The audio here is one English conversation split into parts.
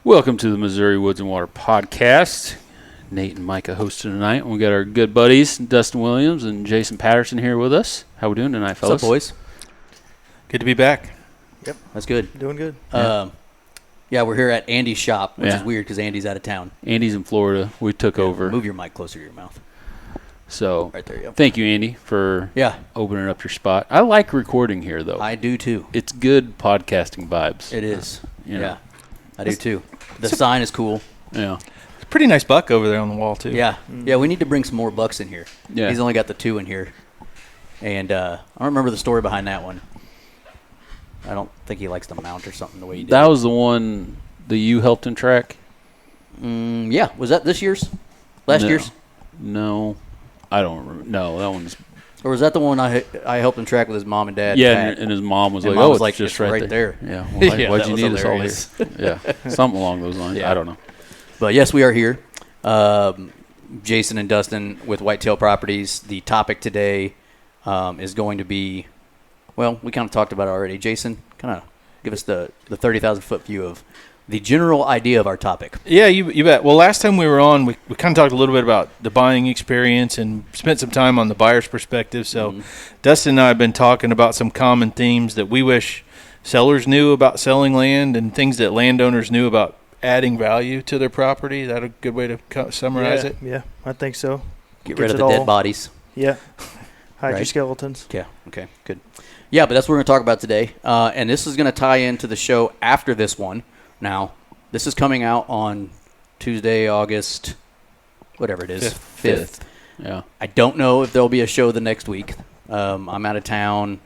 Welcome to the Missouri Woods and Water Podcast. Nate and Micah hosting tonight. We got our good buddies, Dustin Williams and Jason Patterson, here with us. How we doing tonight, fellas? What's up, boys? Good to be back. Yep. That's good. Doing good. Yeah, we're here at Andy's shop, which is weird because Andy's out of town. Andy's in Florida. We took over. Move your mic closer to your mouth. So, right there you go. Thank you, Andy, for opening up your spot. I like recording here, though. I do, too. It's good podcasting vibes. It is. Yeah. I do, too. The sign is cool. Yeah. It's a pretty nice buck over there on the wall, too. Yeah. Yeah, we need to bring some more bucks in here. Yeah. He's only got the 2 in here. And I don't remember the story behind that one. I don't think he likes the mount or something the way he did. That was the one that you helped him track? Yeah. Was that this year's? Last year's? No. I don't remember. No, that one's... Or was that the one I helped him track with his mom and dad? Yeah, and his mom was like, it's just right there. Yeah, well, why'd you need hilarious. us all here? Yeah, something along those lines. Yeah. I don't know. But, yes, we are here. Jason and Dustin with Whitetail Properties. The topic today is going to be, well, we kind of talked about it already. Jason, kind of give us the 30,000-foot view of the general idea of our topic. Yeah, you bet. Well, last time we were on, we kind of talked a little bit about the buying experience and spent some time on the buyer's perspective. So Dustin and I have been talking about some common themes that we wish sellers knew about selling land and things that landowners knew about adding value to their property. Is that a good way to summarize it? Yeah, I think so. Get rid of the dead bodies. Yeah. Hide Right. your skeletons. Yeah, okay, good. Yeah, but that's what we're going to talk about today. And this is going to tie into the show after this one. Now, this is coming out on Tuesday, August, whatever it is, 5th. Yeah. I don't know if there'll be a show the next week. I'm out of town.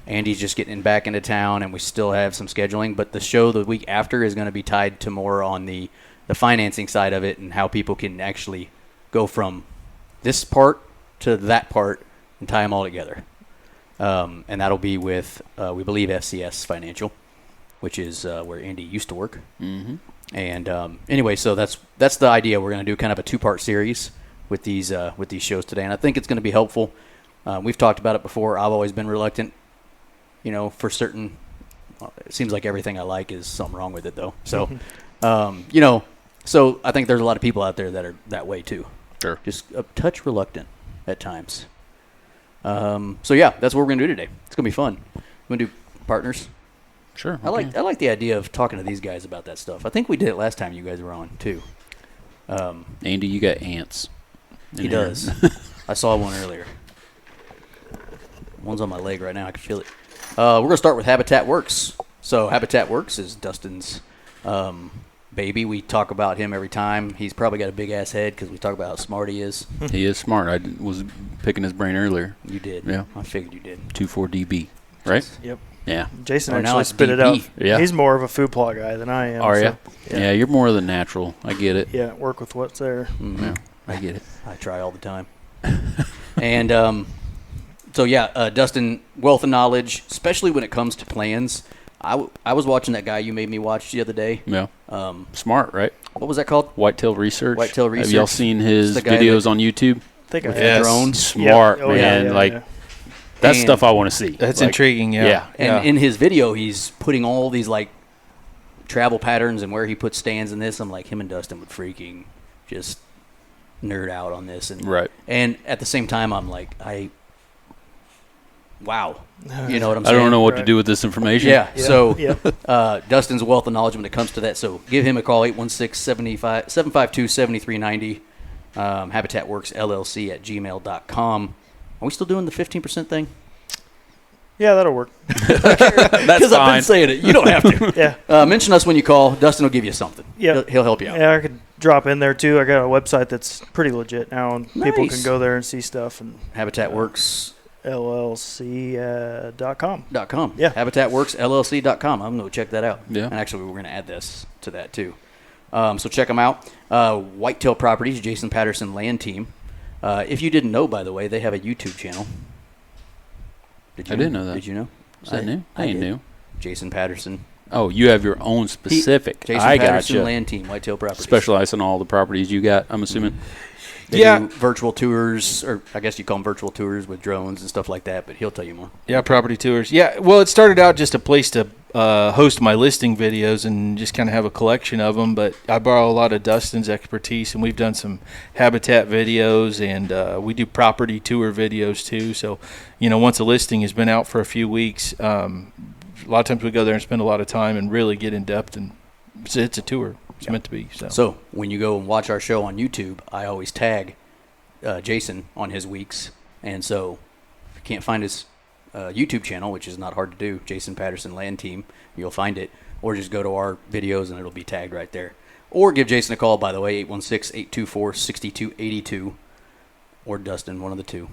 Andy's just getting back into town, and we still have some scheduling. But the show the week after is going to be tied to more on the financing side of it and how people can actually go from this part to that part and tie them all together. And that'll be with, we believe, FCS Financial, which is where Andy used to work. Mm-hmm. And anyway, so that's the idea. We're going to do kind of a 2-part series with these shows today, and I think it's going to be helpful. We've talked about it before. I've always been reluctant, for certain. Well, it seems like everything I like is something wrong with it, though. So, so I think there's a lot of people out there that are that way too. Sure. Just a touch reluctant at times. So yeah, that's what we're going to do today. It's going to be fun. We're going to do partners. Sure. I like the idea of talking to these guys about that stuff. I think we did it last time you guys were on too. Andy, you got ants. He does. I saw one earlier. One's on my leg right now. I can feel it. We're going to start with Habitat Works. So Habitat Works is Dustin's baby. We talk about him every time. He's probably got a big-ass head because we talk about how smart he is. He is smart. I was picking his brain earlier. You did. Yeah. I figured you did. 2,4 DB, right? Yep. Yeah. Jason now actually it's spit it DB. out. Yeah. He's more of a food plot guy than I am. Are so, you? Yeah, you're more of the natural. I get it. Yeah, work with what's there. Mm-hmm. Yeah, I get it. I try all the time. And so, yeah, Dustin, wealth of knowledge, especially when it comes to plans. I was watching that guy you made me watch the other day. Yeah. Smart, right? What was that called? Whitetail Research. Whitetail Research. Have y'all seen his The guy videos on YouTube? I think I With have. the drone? Smart, Yeah. Oh, man. yeah. That's And- stuff I want to see. That's Like, intriguing, yeah. Yeah. And in his video, he's putting all these, travel patterns and where he puts stands in this. I'm like, him and Dustin would freaking just nerd out on this. And, Right. And at the same time, I'm like, wow. You know what I'm I saying? don't know what to Right. do with this information. Yeah. So Yep. Dustin's a wealth of knowledge when it comes to that. So give him a call, 816-752-7390. Habitatworks LLC at gmail.com. Are we still doing the 15% thing? Yeah, that'll work. That's Because I've fine. been saying it. You don't have to. Yeah. Mention us when you call. Dustin will give you something. Yeah. He'll help you out. Yeah, I could drop in there too. I got a website that's pretty legit now, and people Nice. can go there and see stuff. And HabitatWorks.com. LLC.com. Yeah. HabitatWorksLLC.com. I'm going to go check that out. Yeah. And actually, we're going to add this to that too. So check them out. Whitetail Properties, Jason Patterson Land Team. If you didn't know, by the way, they have a YouTube channel. Did you I didn't know that. Did you know? Is that new? I ain't did. new. Jason Patterson. Oh, you have your own specific. Jason I Patterson gotcha. Land Team, Whitetail Properties. Specialize in all the properties you got, I'm assuming. They do virtual tours, or I guess you call them virtual tours with drones and stuff like that, but he'll tell you more. Yeah, property tours. Yeah, well, it started out just a place to host my listing videos and just kind of have a collection of them, but I borrow a lot of Dustin's expertise, and we've done some habitat videos, and we do property tour videos too. So, once a listing has been out for a few weeks, a lot of times we go there and spend a lot of time and really get in depth, and it's a tour. It's meant to be. So when you go and watch our show on YouTube, I always tag Jason on his weeks. And so if you can't find his YouTube channel, which is not hard to do, Jason Patterson Land Team, you'll find it. Or just go to our videos and it'll be tagged right there. Or give Jason a call, by the way, 816-824-6282. Or Dustin, one of the two.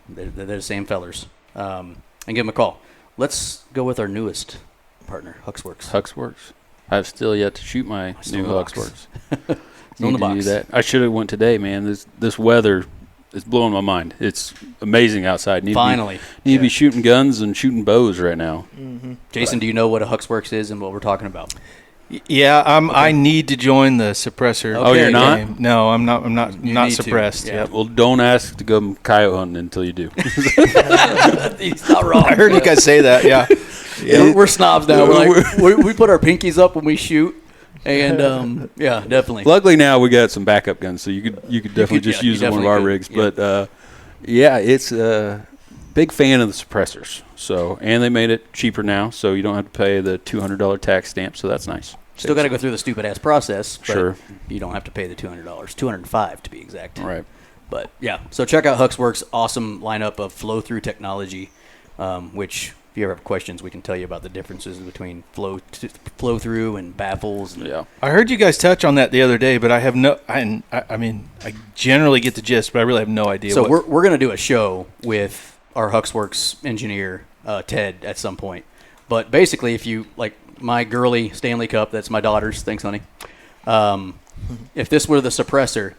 They're the same fellers. And give them a call. Let's go with our newest partner, Huxworks. Huxworks. I've still yet to shoot my new Huxworks. Still in the box. Do that. I should have went today, man. This weather is blowing my mind. It's amazing outside. Finally. Need to be shooting guns and shooting bows right now. Mm-hmm. Jason, do you know what a Huxworks is and what we're talking about? Yeah, I need to join the suppressor. Okay. Oh, you're not? Game. No, I'm not suppressed. Yeah. Well, don't ask to go coyote hunting until you do. He's not wrong. I heard you guys say that. Yeah. Yeah, we're snobs now. We put our pinkies up when we shoot, and yeah, definitely. Luckily now we got some backup guns, so you could definitely just use one of our rigs. Yeah. But yeah, it's a big fan of the suppressors. So, and they made it cheaper now, so you don't have to pay the $200 tax stamp. So that's nice. Still got to go through the stupid ass process. But sure. You don't have to pay the $200, $205 to be exact. Right. But yeah, so check out Huxworks' awesome lineup of flow-through technology, which. If you ever have questions, we can tell you about the differences between flow through and baffles. And yeah, I heard you guys touch on that the other day, but I have no. I mean, I generally get the gist, but I really have no idea. So we're going to do a show with our Huxworks engineer Ted at some point. But basically, if you like my girly Stanley Cup, that's my daughter's. Thanks, honey. If this were the suppressor,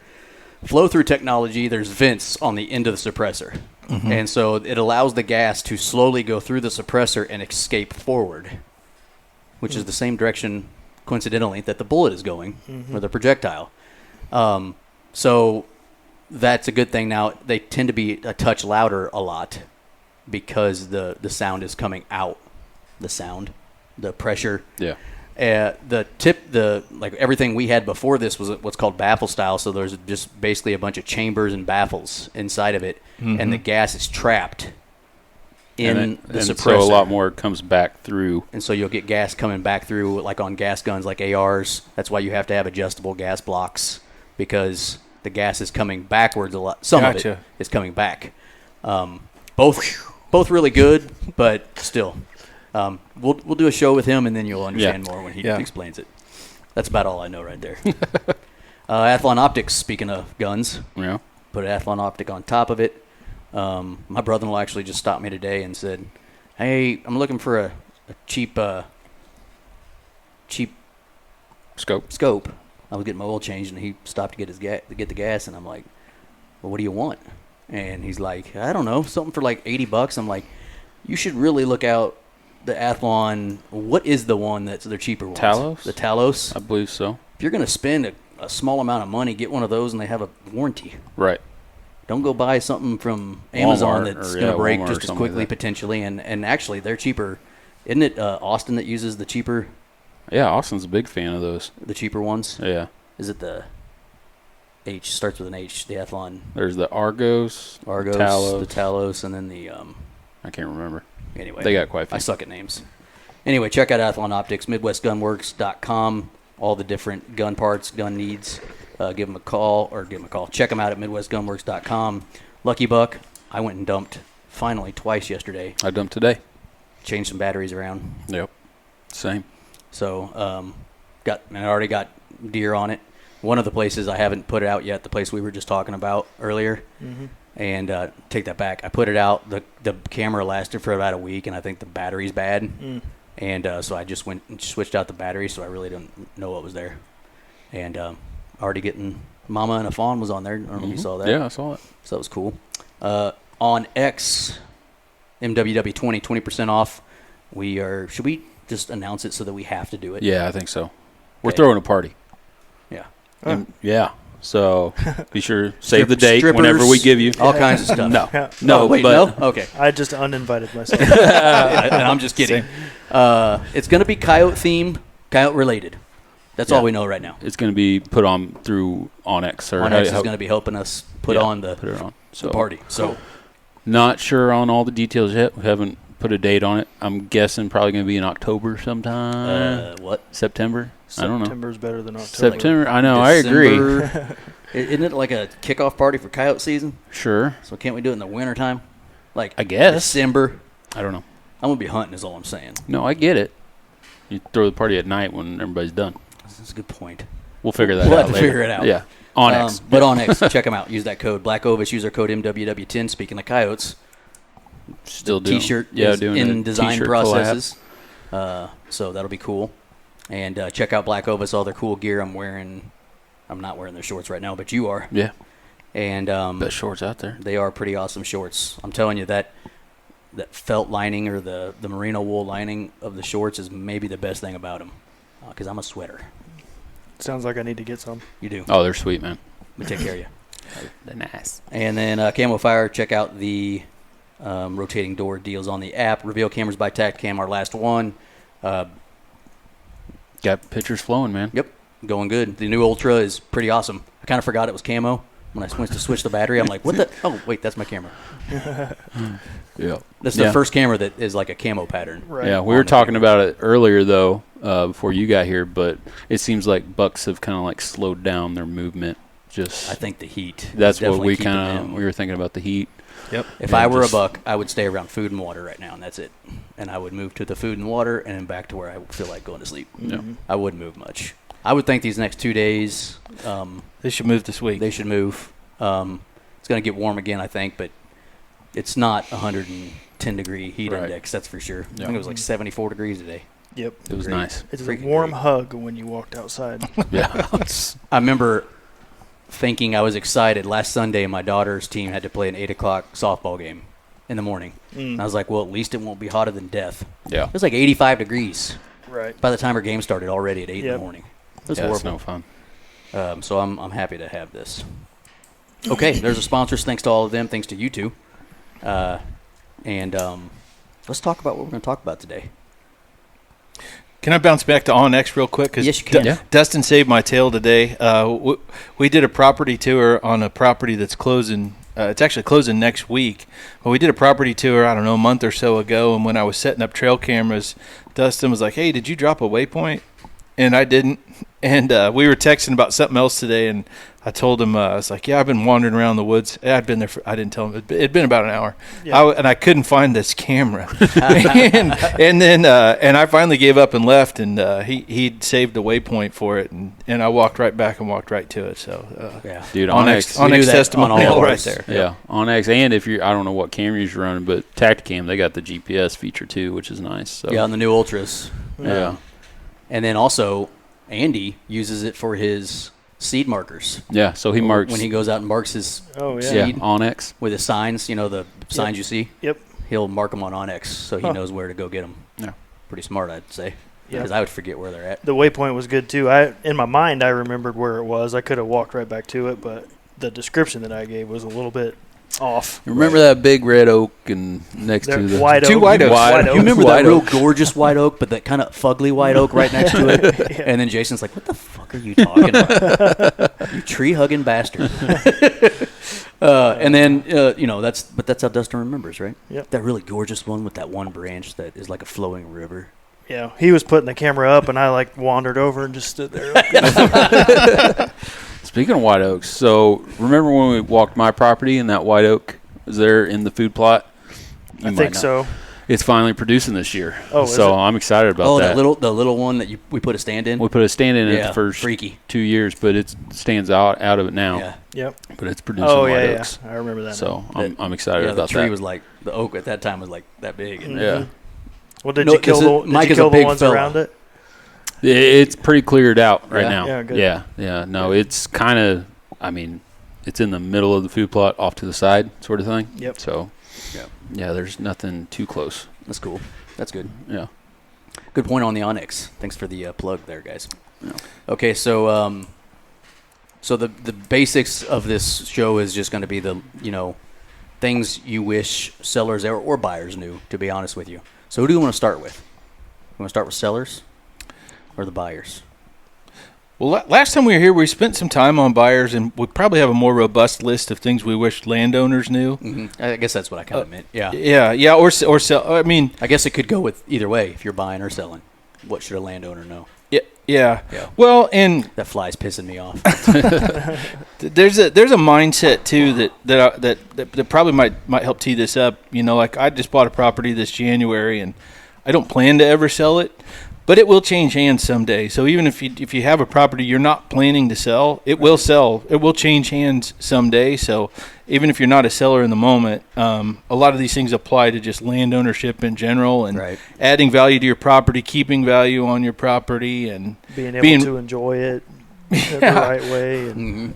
flow through technology, there's vents on the end of the suppressor. Mm-hmm. And so it allows the gas to slowly go through the suppressor and escape forward, which is the same direction, coincidentally, that the bullet is going, or the projectile. So that's a good thing. Now, they tend to be a touch louder a lot because the sound is coming out, the pressure. Yeah. Like everything we had before this was what's called baffle style. So there's just basically a bunch of chambers and baffles inside of it, and the gas is trapped in the suppressor. So a lot more comes back through. And so you'll get gas coming back through, like on gas guns, like ARs. That's why you have to have adjustable gas blocks, because the gas is coming backwards a lot. Some of it is coming back. Both really good, but still. We'll do a show with him, and then you'll understand more when he explains it. That's about all I know right there. Athlon Optics, speaking of guns, put an Athlon Optic on top of it. My brother-in-law actually just stopped me today and said, hey, I'm looking for a cheap scope. I was getting my oil changed, and he stopped to get the gas, and I'm like, well, what do you want? And he's like, I don't know, something for like $80. I'm like, you should really look out the Athlon. What is the one that's their cheaper ones? Talos? The Talos? I believe so. If you're going to spend a small amount of money, get one of those, and they have a warranty. Right. Don't go buy something from Amazon that's going to break Walmart just as quickly, potentially. And actually, they're cheaper. Isn't it Austin that uses the cheaper? Yeah, Austin's a big fan of those. The cheaper ones? Yeah. Is it the H? Starts with an H, the Athlon. There's the Argos, the Talos, and then the... I can't remember. Anyway. They got quite a few. I suck at names. Anyway, check out Athlon Optics, MidwestGunworks.com. All the different gun parts, gun needs. Give them a call. Check them out at MidwestGunworks.com. Lucky Buck, I went and dumped finally twice yesterday. I dumped today. Changed some batteries around. Yep. Same. So I already got deer on it. One of the places I haven't put it out yet, the place we were just talking about earlier. Mm-hmm. And take that back. I put it out. The camera lasted for about a week, and I think the battery's bad. Mm. And so I just went and switched out the battery, so I really didn't know what was there. And already getting Mama and a Fawn was on there. I don't know if you saw that. Yeah, I saw it. So that was cool. On X, MWW 20% off. Should we just announce it so that we have to do it? Yeah, I think so. We're throwing a party. Yeah. Yeah. So be sure save the date whenever we give you all kinds of stuff. No, wait, but, no. Okay, I just uninvited myself. and I'm just kidding. It's going to be coyote themed, coyote related. That's all we know right now. It's going to be put on through Onyx. Onyx is going to be helping us put it on the party. So not sure on all the details yet. We haven't put a date on it. I'm guessing probably going to be in October sometime. What? September? I don't know. September's better than October. September. I know. December. I agree. Isn't it like a kickoff party for coyote season? Sure. So can't we do it in the wintertime? Like I guess. December. I don't know. I'm going to be hunting is all I'm saying. No, I get it. You throw the party at night when everybody's done. That's a good point. We'll figure that We'll out have to later. figure it out. Yeah. Onyx. But Onyx, check them out. Use that code Black Ovis. Use our code MWW10. Speaking of coyotes, Still doing T-shirt is doing in design T-shirt processes. So that'll be cool. And check out Black Ovis, all their cool gear. I'm not wearing their shorts right now, but you are. Yeah. And best shorts out there. They are pretty awesome shorts. I'm telling you that felt lining or the merino wool lining of the shorts is maybe the best thing about them. Because I'm a sweater. Sounds like I need to get some. You do. Oh, they're sweet, man. We take care of you. They're nice. And then Camo Fire, check out the rotating door deals on the app. Reveal Cameras by TactCam, our last one. Got pictures flowing, man. Yep, going good. The new Ultra is pretty awesome. I kind of forgot it was camo. When I went to switch the battery, I'm like, what the? Oh, wait, that's my camera. Yeah. That's the first camera that is like a camo pattern. Right. Yeah, we were talking about it earlier, though, before you got here, but it seems like bucks have kind of like slowed down their movement. I think the heat. That's what we were thinking about, the heat. Yep. If I were a buck, I would stay around food and water right now, and that's it. And I would move to the food and water and then back to where I feel like going to sleep. Yeah. I wouldn't move much. I would think these next 2 days. They should move this week. They should move. It's going to get warm again, I think, but it's not 110-degree heat index, that's for sure. I think it was like 74 degrees today. Yep. It was nice. It's a Freaking warm great. hug when you walked outside. Yeah. I remember thinking I was excited. Last Sunday, my daughter's team had to play an 8 o'clock softball game in the morning. And I was like, well, at least it won't be hotter than death. Yeah. It was like 85 degrees Right. by the time her game started already at 8 in the morning. It was It's horrible. no fun. So I'm happy to have this. Okay, there's our sponsors. Thanks to all of them. Thanks to you two. And let's talk about what we're going to talk about today. Can I bounce back to Onyx real quick? 'Cause Yes, you can. Dustin saved my tail today. We did a property tour on a property that's closing. It's actually closing next week. Well, we did a property tour, I don't know, a month or so ago, and when I was setting up trail cameras, Dustin was like, hey, did you drop a waypoint? And I didn't. And we were texting about something else today, and I told him, I was like, yeah, I've been wandering around the woods. I'd been there I didn't tell him. It'd been about an hour. Yeah. And I couldn't find this camera. and then I finally gave up and left, and he'd saved the waypoint for it, and I walked right back and walked right to it. So, Dude, Onyx testimonial testimonial right there. Yeah, Onyx, and if you're, I don't know what camera you're running, but TactCam, they got the GPS feature too, which is nice. So. Yeah, on the new Ultras. Yeah. And then also, Andy uses it for his seed markers. Yeah, so he marks. When he goes out and marks his Yeah, Onyx. with his signs, the signs you see. Yep. He'll mark them on Onyx so he knows where to go get them. Yeah. Pretty smart, I'd say. Yeah. Because I would forget where they're at. The waypoint was good too. In my mind, I remembered where it was. I could have walked right back to it, but the description that I gave was a little bit off. You remember that big red oak and next to the white oak. Two white oaks. White You oaks. remember White that real oak. gorgeous white oak, but that kind of fugly white oak right next to it? And then Jason's like, what the fuck are you talking about? You tree-hugging bastard. And then, that's how Dustin remembers, right? Yep. That really gorgeous one with that one branch that is like a flowing river. Yeah, he was putting the camera up, and I wandered over and just stood there. Speaking of white oaks, so remember when we walked my property and that white oak was there in the food plot? I think so. It's finally producing this year. Oh, is so it? I'm excited about Oh, that. the little one that we put a stand in? We put a stand in it the first freaky. 2 years, but it stands out of it now. Yeah. Yep. But it's producing Oh, white yeah, oaks. I remember that. So now. I'm excited Yeah, about the tree that. was like, the oak at that time was like that big. And Yeah. Well, did you kill Mike is a the big ones fella. around it? It's pretty cleared out right Yeah. now. Yeah, good. Yeah. No, it's kind of, it's in the middle of the food plot off to the side sort of thing. Yep. So, yeah, there's nothing too close. That's cool. That's good. Yeah. Good point on the Onyx. Thanks for the plug there, guys. Yeah. Okay, so So the basics of this show is just going to be the, things you wish sellers or buyers knew, to be honest with you. So who do you want to start with? You want to start with sellers or the buyers? Well, last time we were here, we spent some time on buyers, and we probably have a more robust list of things we wish landowners knew. Mm-hmm. I guess that's what I kind of meant. Yeah. Yeah, or sell. I mean, I guess it could go with either way. If you're buying or selling, what should a landowner know? Yeah. Well, and that fly's pissing me off. there's a mindset too that probably might help tee this up. Like I just bought a property this January, and I don't plan to ever sell it, but it will change hands someday. So even if you have a property you're not planning to sell, it will sell. It will change hands someday. So even if you're not a seller in the moment, a lot of these things apply to just land ownership in general, and adding value to your property, keeping value on your property, and being able to enjoy it the right way. And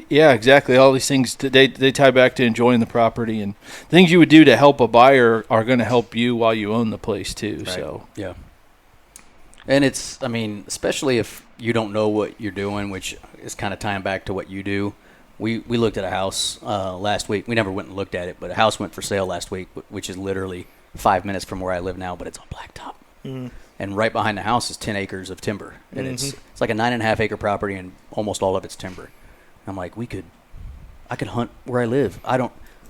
Yeah, exactly. All these things, they tie back to enjoying the property, and things you would do to help a buyer are going to help you while you own the place too. Right. So yeah. And especially if you don't know what you're doing, which is kind of tying back to what you do. We looked at a house last week. We never went and looked at it, but a house went for sale last week, which is literally 5 minutes from where I live now, but it's on blacktop. Mm. And right behind the house is 10 acres of timber. And it's like a 9.5 acre property, and almost all of it's timber. I'm like, I could hunt where I live.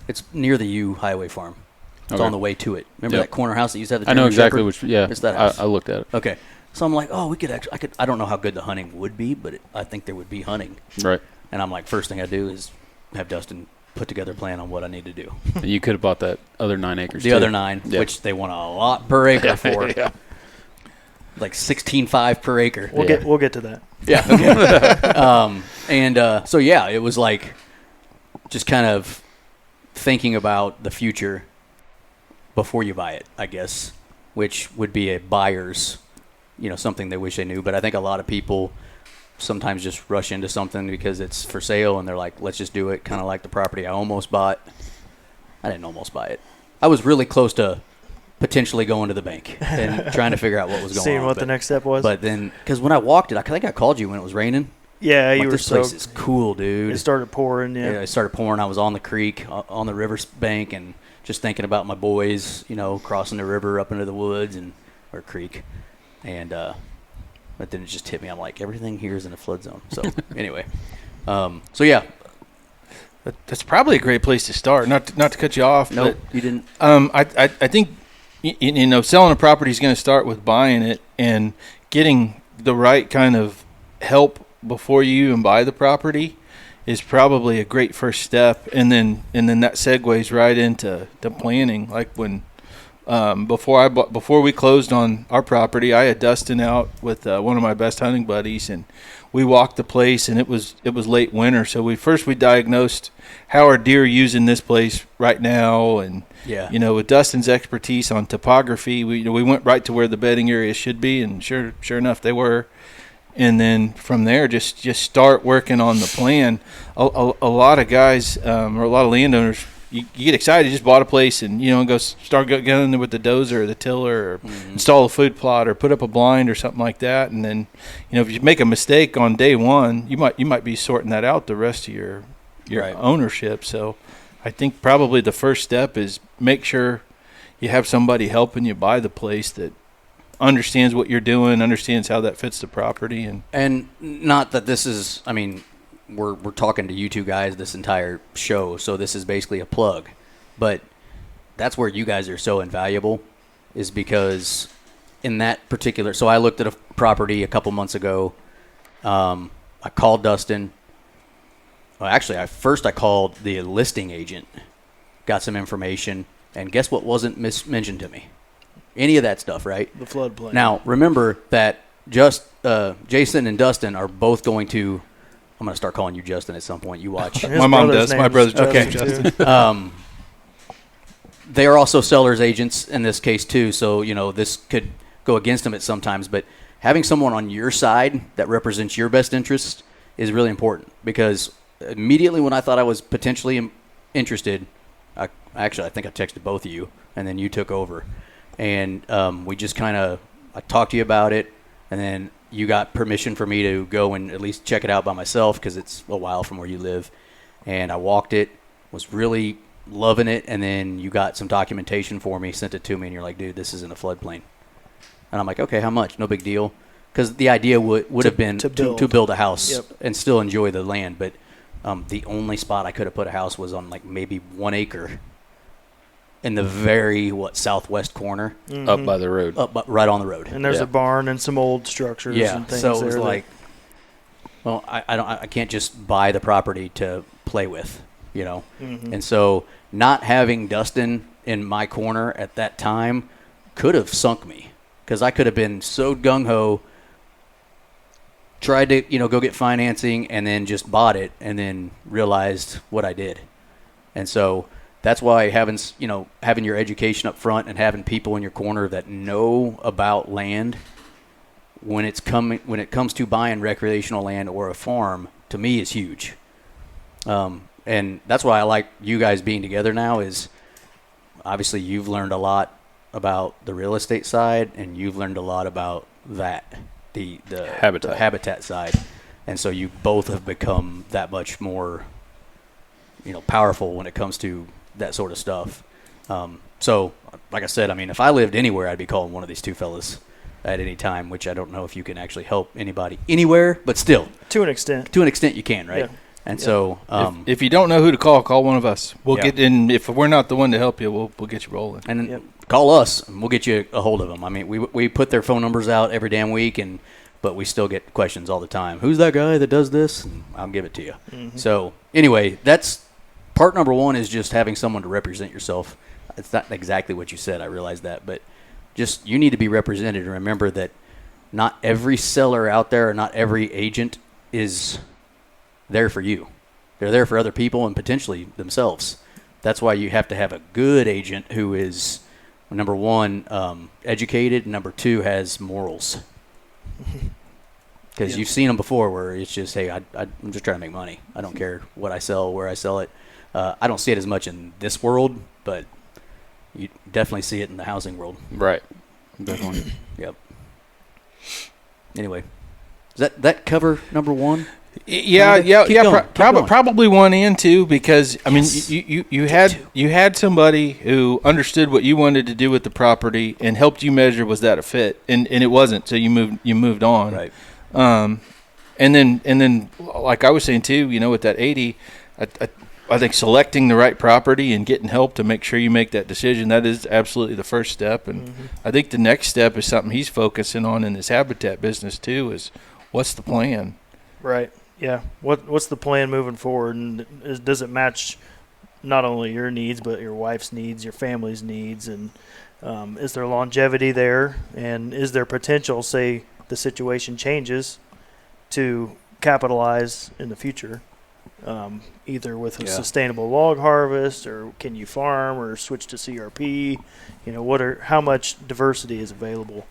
It's near the U Highway Farm. It's on the way to it. Remember that corner house that used to have the I know German exactly Shepherd? which, yeah. It's that house. I looked at it. Okay. So I'm like, I don't know how good the hunting would be, but I think there would be hunting. Right. And I'm like, first thing I do is have Dustin put together a plan on what I need to do. And you could have bought that other 9 acres. The other 9, which they want a lot per acre for. Yeah. Like $16,500 per acre. We'll get to that. Yeah. Okay. So yeah, it was like just kind of thinking about the future before you buy it, I guess, which would be a buyer's, something they wish they knew. But I think a lot of people sometimes just rush into something because it's for sale and they're like, let's just do it. Kind of like the property I almost bought. I didn't almost buy it. I was really close to potentially going to the bank and trying to figure out what was going on. Seeing what the next step was. But then, because when I walked it, I think I called you when it was raining. Yeah, you were this place is cool, dude. It started pouring, yeah. It started pouring. I was on the creek, on the river bank, and just thinking about my boys, crossing the river up into the woods or creek. And but then it just hit me. I'm like, everything here is in a flood zone. So anyway, so yeah. That's probably a great place to start. Not to cut you off. No, you didn't. I think selling a property is going to start with buying it and getting the right kind of help before you even buy the property is probably a great first step, and then that segues right into the planning. Like when before we closed on our property, I had Dustin out with one of my best hunting buddies, and we walked the place, and it was late winter. So we diagnosed how are deer using this place right now, and with Dustin's expertise on topography, we went right to where the bedding area should be, and sure enough they were. And then from there, just start working on the plan. A lot of guys or a lot of landowners, you get excited, just bought a place and go start going in there with the dozer or the tiller, or install a food plot or put up a blind or something like that. And then if you make a mistake on day one, you might be sorting that out the rest of your ownership. So I think probably the first step is make sure you have somebody helping you buy the place that understands what you're doing, understands how that fits the property, and not that this is. I mean, we're talking to you two guys this entire show, so this is basically a plug. But that's where you guys are so invaluable, is because in that particular. So I looked at a property a couple months ago. I called Dustin. Well, actually, I called the listing agent, got some information, and guess what wasn't mentioned to me? Any of that stuff, right? The floodplain. Now, remember that Jason and Dustin are both going to – I'm going to start calling you Justin at some point. You watch. My mom does. My brother's Justin. They are also seller's agents in this case too, so, this could go against them at sometimes. But having someone on your side that represents your best interests is really important, because immediately when I thought I was potentially interested, I think I texted both of you, and then you took over. And we just I talked to you about it, and then you got permission for me to go and at least check it out by myself because it's a while from where you live. And I walked it, was really loving it, and then you got some documentation for me, sent it to me, and you're like, dude, this is in a floodplain. And I'm like, okay, how much? No big deal. Because the idea would have been to build a house and still enjoy the land. But the only spot I could have put a house was on like maybe 1 acre in the very, southwest corner. Mm-hmm. Up by the road. Right on the road. And there's a barn and some old structures and things so it was like, well, I can't just buy the property to play with, you know. Mm-hmm. And so not having Dustin in my corner at that time could have sunk me because I could have been so gung-ho, tried to, go get financing and then just bought it and then realized what I did. And so that's why having your education up front and having people in your corner that know about land when it comes to buying recreational land or a farm, to me is huge. And that's why I like you guys being together now is obviously you've learned a lot about the real estate side and you've learned a lot about that, the habitat side. And so you both have become that much more, powerful when it comes to that sort of stuff. So like I said, I mean, if I lived anywhere, I'd be calling one of these two fellas at any time, which I don't know if you can actually help anybody anywhere, but still. To an extent you can, right? Yeah. And so, if you don't know who to call one of us. We'll get in. If we're not the one to help you, we'll get you rolling. And call us, and we'll get you a hold of them. I mean, we put their phone numbers out every damn week, but we still get questions all the time. Who's that guy that does this? And I'll give it to you. Mm-hmm. So anyway, that's part number one is just having someone to represent yourself. It's not exactly what you said. I realize that, but just you need to be represented and remember that not every seller out there or not every agent is there for you. They're there for other people and potentially themselves. That's why you have to have a good agent who is, number one, educated, number two, has morals. Because you've seen them before where it's just, hey, I'm just trying to make money. I don't care what I sell, where I sell it. I don't see it as much in this world, but you definitely see it in the housing world. Right. Definitely. Yep. Anyway, does that cover number one? Probably 1 and 2 because I mean you had somebody who understood what you wanted to do with the property and helped you measure was that a fit and it wasn't, so you moved on. Right. And then like I was saying too, with that 80, I think selecting the right property and getting help to make sure you make that decision, that is absolutely the first step. And I think the next step is something he's focusing on in his habitat business too, is what's the plan? Right. Yeah. What's the plan moving forward? And does it match not only your needs, but your wife's needs, your family's needs? And is there longevity there? And is there potential, say the situation changes, to capitalize in the future? Either with a sustainable log harvest, or can you farm or switch to CRP? How much diversity is available?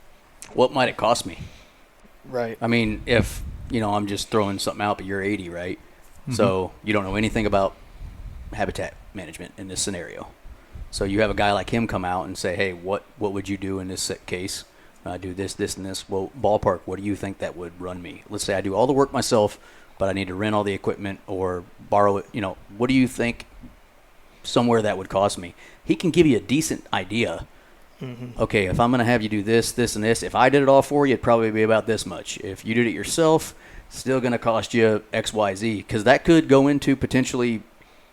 What might it cost me? Right. I mean, if I'm just throwing something out, but you're 80, right? Mm-hmm. So you don't know anything about habitat management in this scenario. So you have a guy like him come out and say, hey, what would you do in this case? I do this, this, and this. Well, ballpark, what do you think that would run me? Let's say I do all the work myself, but I need to rent all the equipment or borrow it. What do you think somewhere that would cost me? He can give you a decent idea. Mm-hmm. Okay, if I'm going to have you do this, this, and this, if I did it all for you, it'd probably be about this much. If you did it yourself, it's still going to cost you X, Y, Z, because that could go into potentially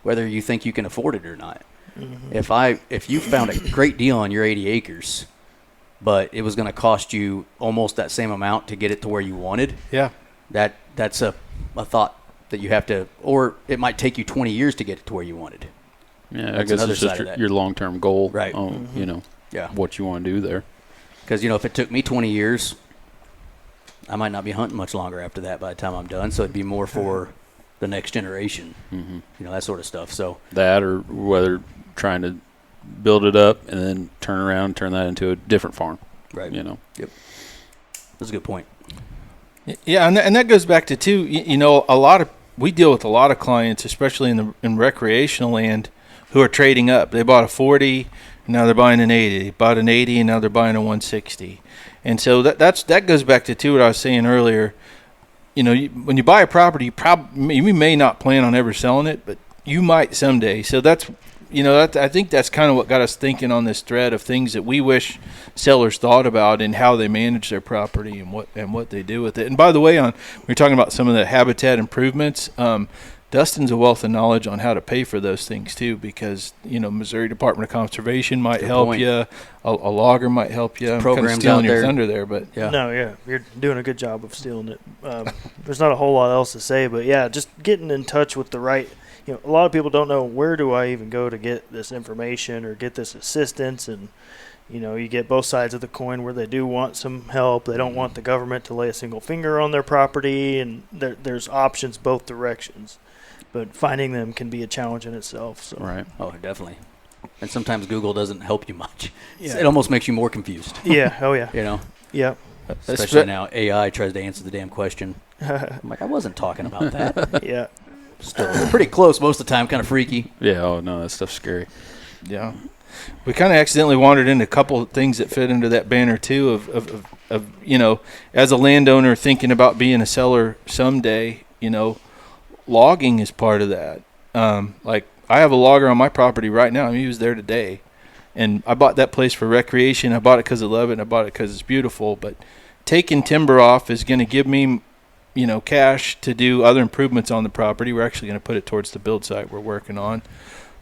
whether you think you can afford it or not. Mm-hmm. If you found a great deal on your 80 acres, but it was going to cost you almost that same amount to get it to where you wanted, that's a thought that you have to, or it might take you 20 years to get it to where you wanted. Yeah, I guess it's just your long-term goal, right? What you want to do there. Because, if it took me 20 years, I might not be hunting much longer after that by the time I'm done. So it'd be more for the next generation, that sort of stuff. So that, or whether trying to build it up and then turn that into a different farm. Right. Yep. That's a good point. Yeah, and that goes back to too. We deal with a lot of clients, especially in recreational land, who are trading up. They bought a 40, and now they're buying an 80. They bought an 80, and now they're buying a 160. And so that goes back to what I was saying earlier. You know, when you buy a property, you may not plan on ever selling it, but you might someday. So I think that's kind of what got us thinking on this thread of things that we wish sellers thought about and how they manage their property and what they do with it. And by the way, we're talking about some of the habitat improvements. Dustin's a wealth of knowledge on how to pay for those things too, because Missouri Department of Conservation might help you, a logger might help you. I'm kind of stealing your thunder there, but you're doing a good job of stealing it. There's not a whole lot else to say, but just getting in touch with the right. A lot of people don't know, where do I even go to get this information or get this assistance, and you get both sides of the coin where they do want some help. They don't want the government to lay a single finger on their property, and there's options both directions. But finding them can be a challenge in itself. So. Right. Oh, definitely. And sometimes Google doesn't help you much. Yeah. It almost makes you more confused. Yeah. Oh, yeah. Yeah. Especially now AI tries to answer the damn question. I'm like, I wasn't talking about that. Yeah. Still pretty close most of the time, kind of freaky. Yeah. Oh, no, that stuff's scary. Yeah. We kind of accidentally wandered into a couple of things that fit into that banner too of as a landowner thinking about being a seller someday, logging is part of that. Like I have a logger on my property right now. He was there today, and I bought that place for recreation. I bought it because I love it, and I bought it because it's beautiful. But taking timber off is going to give me, cash to do other improvements on the property. We're actually going to put it towards the build site we're working on.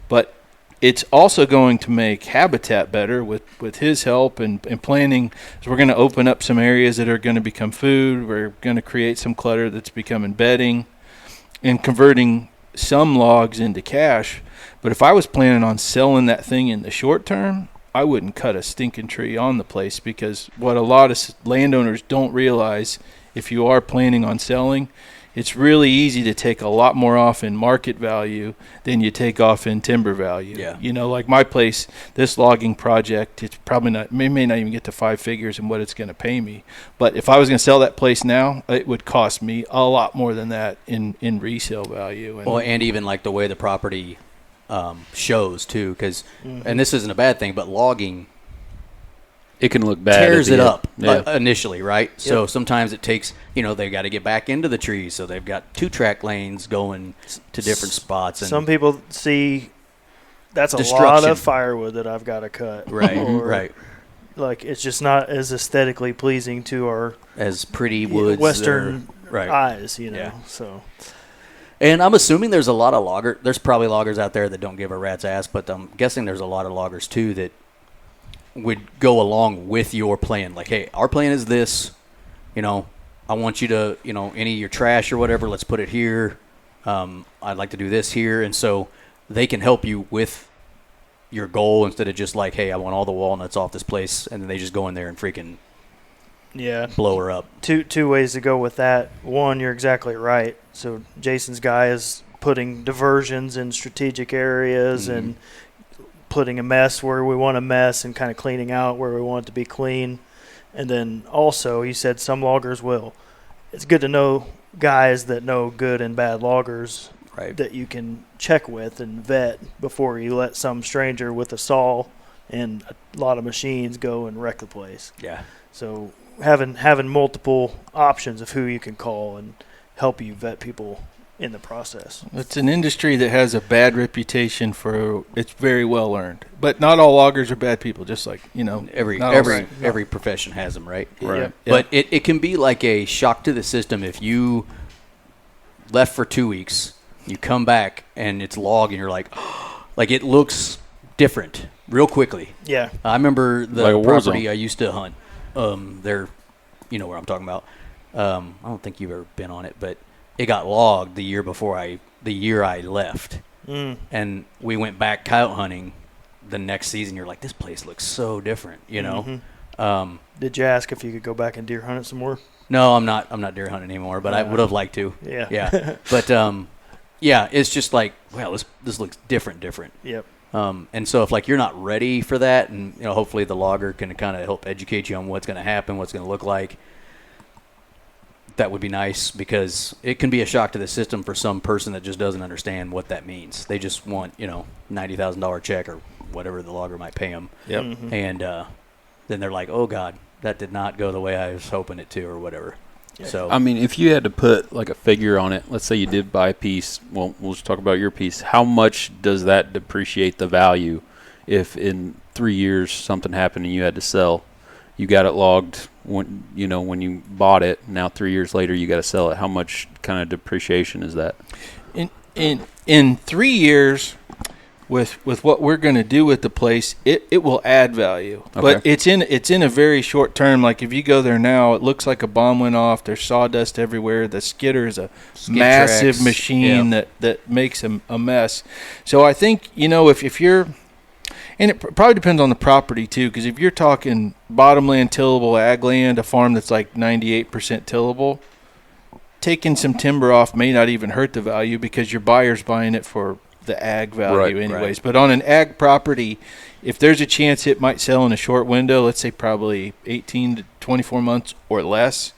But it's also going to make habitat better with his help and planning. So we're going to open up some areas that are going to become food. We're going to create some clutter that's becoming bedding, and converting some logs into cash. But if I was planning on selling that thing in the short term, I wouldn't cut a stinking tree on the place, because what a lot of landowners don't realize, if you are planning on selling, it's really easy to take a lot more off in market value than you take off in timber value. Yeah. Like my place, this logging project, it's probably may not even get to 5 figures in what it's going to pay me. But if I was going to sell that place now, it would cost me a lot more than that in resale value. And even like the way the property shows too, because, and this isn't a bad thing, but logging, it can look bad. Tears it up initially, right? Yep. So sometimes it takes, they've got to get back into the trees. So they've got 2-track lanes going to different spots. And some people see that's a lot of firewood that I've got to cut. Right, right. Like it's just not as aesthetically pleasing to our as pretty woods Western eyes, Yeah. So. And I'm assuming there's a lot of loggers. There's probably loggers out there that don't give a rat's ass, but I'm guessing there's a lot of loggers too that would go along with your plan. Like, hey, our plan is this. I want you to, any of your trash or whatever, let's put it here. I'd like to do this here. And so they can help you with your goal instead of just like, hey, I want all the walnuts off this place. And then they just go in there and freaking blow her up. Two ways to go with that. One, you're exactly right. So Jason's guy is putting diversions in strategic areas and putting a mess where we want a mess and kind of cleaning out where we want it to be clean. And then also, you said some loggers will. It's good to know guys that know good and bad loggers that you can check with and vet before you let some stranger with a saw and a lot of machines go and wreck the place. Yeah. So having multiple options of who you can call and help you vet people in the process. It's an industry that has a bad reputation for it's very well earned, but not all loggers are bad people. Just like every profession has them, right? Right. Yeah. But it can be like a shock to the system if you left for 2 weeks, you come back and it's log, and you're like, like it looks different real quickly. Yeah, I remember the property I used to hunt. There, you know where I'm talking about. I don't think you've ever been on it, but it got logged the year I left. And we went back coyote hunting the next season. You're like, this place looks so different, Did you ask if you could go back and deer hunt it some more? No, I'm not deer hunting anymore, but I would have liked to. Yeah. But it's just like, well, this looks different. Yep. And so if like you're not ready for that, and hopefully the logger can kind of help educate you on what's going to happen, what's going to look like. That would be nice, because it can be a shock to the system for some person that just doesn't understand what that means. They just want, $90,000 check or whatever the logger might pay them. Yep. And then they're like, oh God, that did not go the way I was hoping it to or whatever. So I mean, if you had to put like a figure on it, let's say you did buy a piece. Well, we'll just talk about your piece. How much does that depreciate the value if in 3 years something happened and you had to sell? You got it logged when you bought it. Now 3 years later you got to sell it. How much kind of depreciation is that? In 3 years, with what we're going to do with the place, it will add value. Okay. But it's in a very short term. Like if you go there now, it looks like a bomb went off. There's sawdust everywhere. The skidder is a massive tracks. machine that makes a mess. So I think, if you're – and it probably depends on the property too, because if you're talking bottomland, tillable, ag land, a farm that's like 98% tillable, taking some timber off may not even hurt the value because your buyer's buying it for the ag value anyways. Right. But on an ag property, if there's a chance it might sell in a short window, let's say probably 18 to 24 months or less,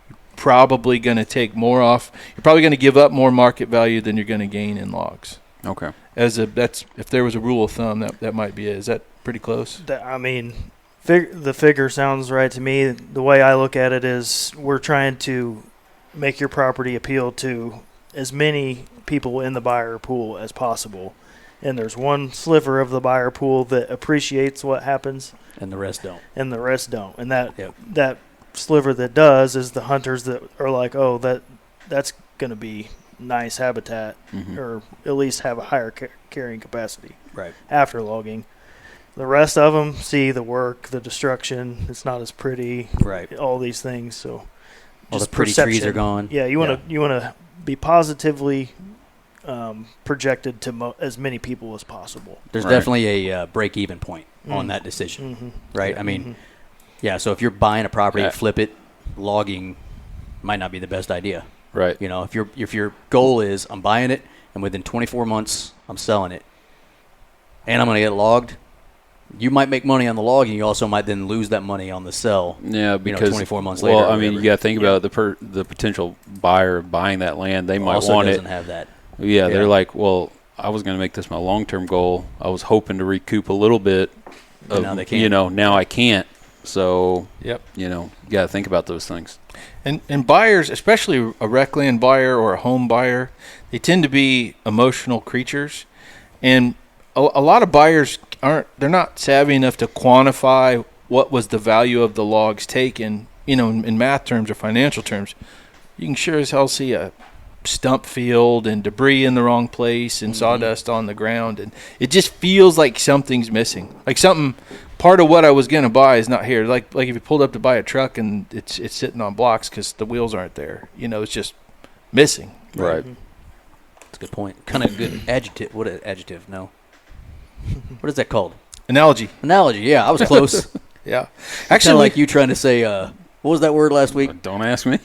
you're probably going to take more off. You're probably going to give up more market value than you're going to gain in logs. Okay. That's if there was a rule of thumb, that might be it. Is that pretty close? The figure sounds right to me. The way I look at it is we're trying to make your property appeal to as many people in the buyer pool as possible. And there's one sliver of the buyer pool that appreciates what happens. And the rest don't. And that sliver that does is the hunters that are like, oh, that's going to be nice habitat, or at least have a higher carrying capacity after logging. The rest of them see the work, the destruction. It's not as pretty. Right. All these things. So all the pretty trees are gone. Yeah, you want to be positively projected to as many people as possible. There's definitely a break-even point on that decision, right? I mean, so if you're buying a property, flip it, logging might not be the best idea. Right. If your goal is I'm buying it and within 24 months I'm selling it and I'm going to get logged, you might make money on the logging. You also might then lose that money on the sell. Yeah, because 24 months later. Well, I mean, you got to think about the potential buyer buying that land. They might also want doesn't it. Have that. Yeah, they're like, well, I was going to make this my long-term goal. I was hoping to recoup a little bit. Now they can't. Now I can't. So, you got to think about those things. And buyers, especially a rec land buyer or a home buyer, they tend to be emotional creatures. And a lot of buyers they're not savvy enough to quantify what was the value of the logs taken, in math terms or financial terms. You can sure as hell see a stump field and debris in the wrong place and sawdust on the ground. And it just feels like something's missing. Like part of what I was going to buy is not here. Like if you pulled up to buy a truck and it's sitting on blocks because the wheels aren't there. It's just missing. Right. That's a good point. Kind of good adjective. What an adjective? No. What is that called? Analogy. Yeah, I was close. Yeah. Actually, like you trying to say, what was that word last week? Don't ask me.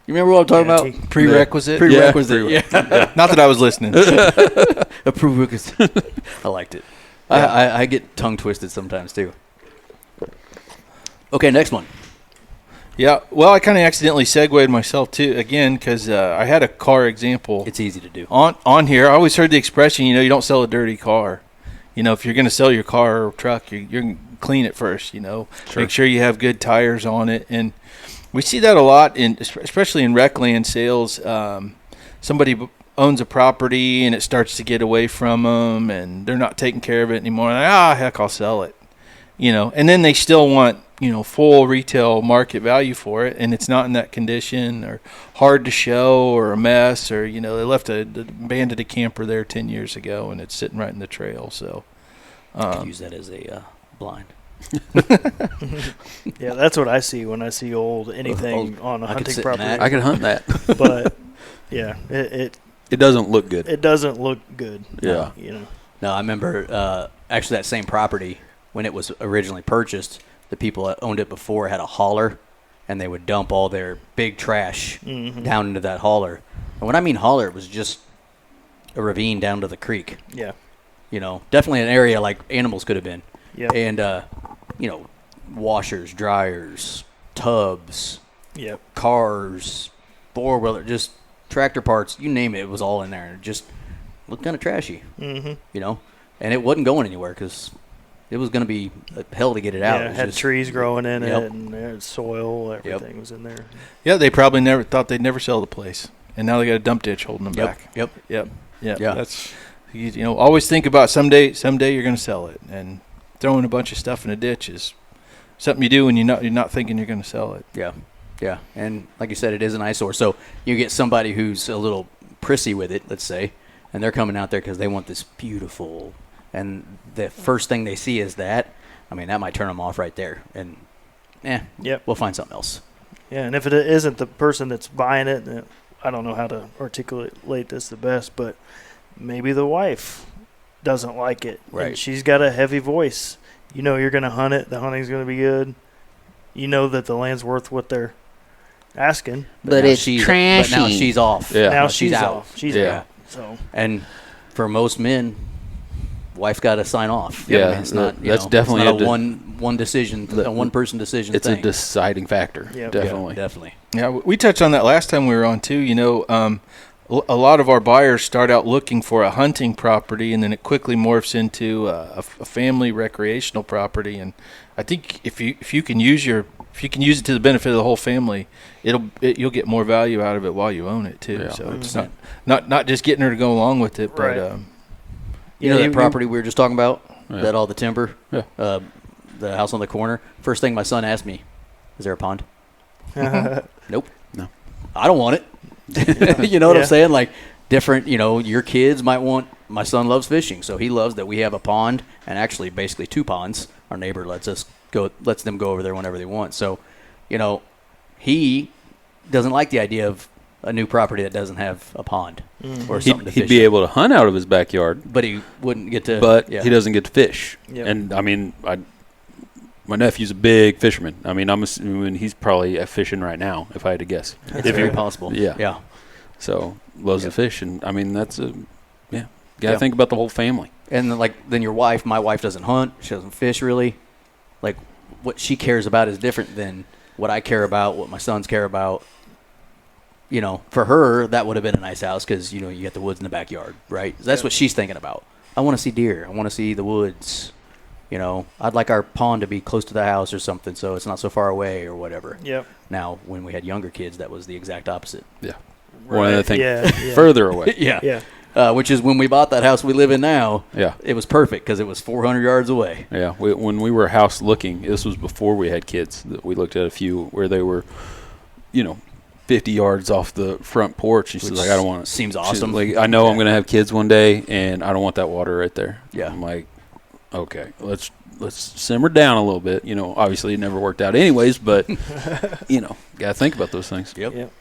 You remember what I'm talking about? Prerequisite? Prerequisite. Yeah. Not that I was listening. A prerequisite. I liked it. Yeah. I get tongue twisted sometimes too. Okay, next one. Yeah, well, I kind of accidentally segued myself too again because I had a car example. It's easy to do. On here, I always heard the expression, you don't sell a dirty car. If you're going to sell your car or truck, you're going to clean it first, Sure. Make sure you have good tires on it. And we see that a lot, especially in rec land sales. Somebody owns a property and it starts to get away from them and they're not taking care of it anymore. Like, heck, I'll sell it. And then they still want, full retail market value for it, and it's not in that condition or hard to show or a mess or, they left abandoned a camper there 10 years ago and it's sitting right in the trail. So I could use that as a blind. Yeah, that's what I see when I see anything on a hunting property. I can hunt that. But, yeah, it doesn't look good. It doesn't look good. Yeah. No, I remember actually that same property, when it was originally purchased, the people that owned it before had a hauler, and they would dump all their big trash down into that hauler. And when I mean hauler, it was just a ravine down to the creek. Yeah. Definitely an area like animals could have been. Yeah. And, washers, dryers, tubs, yep, cars, four-wheeler, just tractor parts, you name it, it was all in there. And it just looked kind of trashy, and it wasn't going anywhere because it was going to be hell to get it out. Yeah, it had trees growing in Yep. it, and there was soil, everything was in there. Yeah, they probably never thought they'd never sell the place, and now they got a dump ditch holding them back. Yep. Yeah. Yeah. That's always think about someday you're going to sell it, and throwing a bunch of stuff in a ditch is something you do when you're not thinking you're going to sell it. Yeah. Yeah. And like you said, it is an eyesore. So you get somebody who's a little prissy with it, let's say, and they're coming out there because they want this beautiful, and the first thing they see is that. I mean, that might turn them off right there. And, we'll find something else. Yeah, and if it isn't the person that's buying it, I don't know how to articulate this the best, but maybe the wife doesn't like it. Right. And she's got a heavy voice. You know you're going to hunt it. The hunting's going to be good. You know that the land's worth what they're asking. But it's trashy. But now she's off. Yeah. Now she's out. off. She's Yeah. out. So. And for most men, wife's got to sign off. Yeah, I mean, it's not. that's it's definitely not a one decision, a one person decision. It's thing. a deciding factor. Yep. Definitely. Yeah, definitely. Yeah, we touched on that last time we were on too. A lot of our buyers start out looking for a hunting property, and then it quickly morphs into a family recreational property. And I think if you can use it to the benefit of the whole family, you'll get more value out of it while you own it too. Yeah. So it's not just getting her to go along with it, Right. but You know that property we were just talking about? Yeah. That all the timber? Yeah. The house on the corner? First thing my son asked me, is there a pond? Nope. No. I don't want it. You know what Yeah. I'm saying? Like, different, your kids might want, my son loves fishing, so he loves that we have a pond, and actually basically two ponds. Our neighbor lets them go over there whenever they want. So, he doesn't like the idea of a new property that doesn't have a pond or something to fish. He'd be able to hunt out of his backyard, but he wouldn't get to. but yeah. he doesn't get to fish. Yep. And I mean, my nephew's a big fisherman. I mean, I'm assuming he's probably fishing right now, if I had to guess. It's very possible. Yeah. Yeah. So loves to fish, and I mean that's got to Yeah. think about the whole family. And then your wife, my wife doesn't hunt. She doesn't fish really. Like, what she cares about is different than what I care about, what my sons care about. For her, that would have been a nice house because, you got the woods in the backyard, right? That's what she's thinking about. I want to see deer. I want to see the woods. I'd like our pond to be close to the house or something so it's not so far away or whatever. Yep. Now, when we had younger kids, that was the exact opposite. Yeah. One other thing, Yeah. further away. Yeah. Yeah. Which is when we bought that house we live in now. Yeah. It was perfect because it was 400 yards away. Yeah. When we were house looking, this was before we had kids. We looked at a few where they were, 50 yards off the front porch. She's like, I don't want it. Seems She's awesome. like, I know I'm going to have kids one day, and I don't want that water right there. Yeah. I'm like, okay, let's simmer down a little bit. Obviously it never worked out anyways, but got to think about those things. Yep. Yep.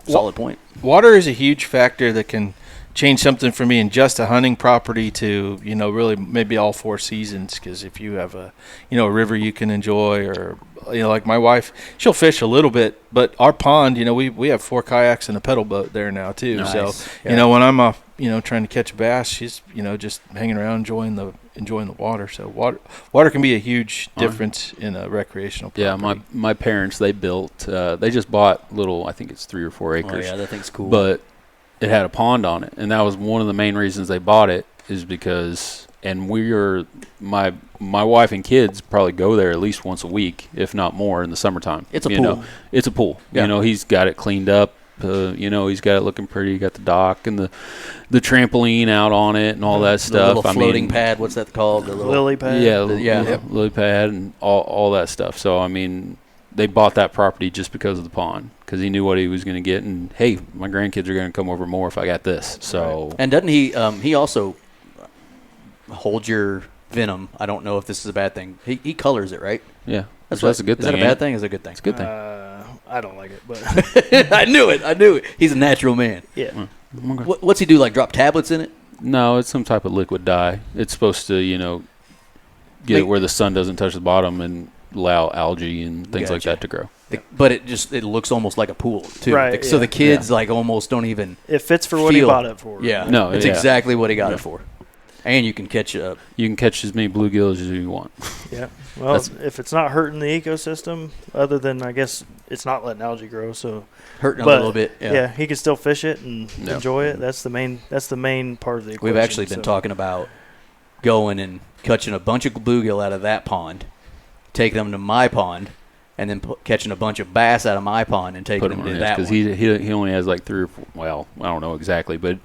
Solid point. water is a huge factor that can change something for me in just a hunting property to really maybe all 4 seasons. Because if you have a river you can enjoy, or like my wife, she'll fish a little bit, but our pond, we have 4 kayaks and a pedal boat there now too. Nice. So Yeah. when I'm off trying to catch a bass, she's just hanging around enjoying the water. So water can be a huge difference in a recreational property. Yeah, my parents, they built, they just bought little, I think it's 3 or 4 acres. Oh, yeah, that thing's cool. But it had a pond on it, and that was one of the main reasons they bought it, is because, and my wife and kids probably go there at least once a week, if not more, in the summertime. It's a pool. It's a pool. Yeah. He's got it cleaned up. He's got it looking pretty. You got the dock and the trampoline out on it and all that the stuff. little floating pad, what's that called? The little Lily pad. Yeah, yeah. lily pad and all that stuff. So I mean, they bought that property just because of the pond, because he knew what he was going to get. And hey, my grandkids are going to come over more if I got this. So And doesn't he? He also holds your venom. I don't know if this is a bad thing. He colors it, right? yeah, that's right. a good Is thing. that a bad thing? Is it a good thing? It's a good thing. I don't like it, but I knew it. He's a natural man. yeah. Okay. What's he do? Like drop tablets in it? No, it's some type of liquid dye. It's supposed to, get it where the sun doesn't touch the bottom and allow algae and things like Gotcha. that to grow. But it looks almost like a pool too. Right, So yeah. the kids like almost don't even. It fits for what he Feel. bought it for. Yeah. No, it's yeah. exactly what he got it for. And you can catch You can catch as many bluegills as you want. Yeah. Well, if it's not hurting the ecosystem, other than I guess it's not letting algae grow, so hurting a but, little bit. Yeah, he can still fish it and Yeah. enjoy it. That's the main part of the equation. We've actually been so. talking about going and catching a bunch of bluegill out of that pond, taking them to my pond, and then catching a bunch of bass out of my pond and taking them to that one. Because he only has like 3 or 4, well, I don't know exactly, but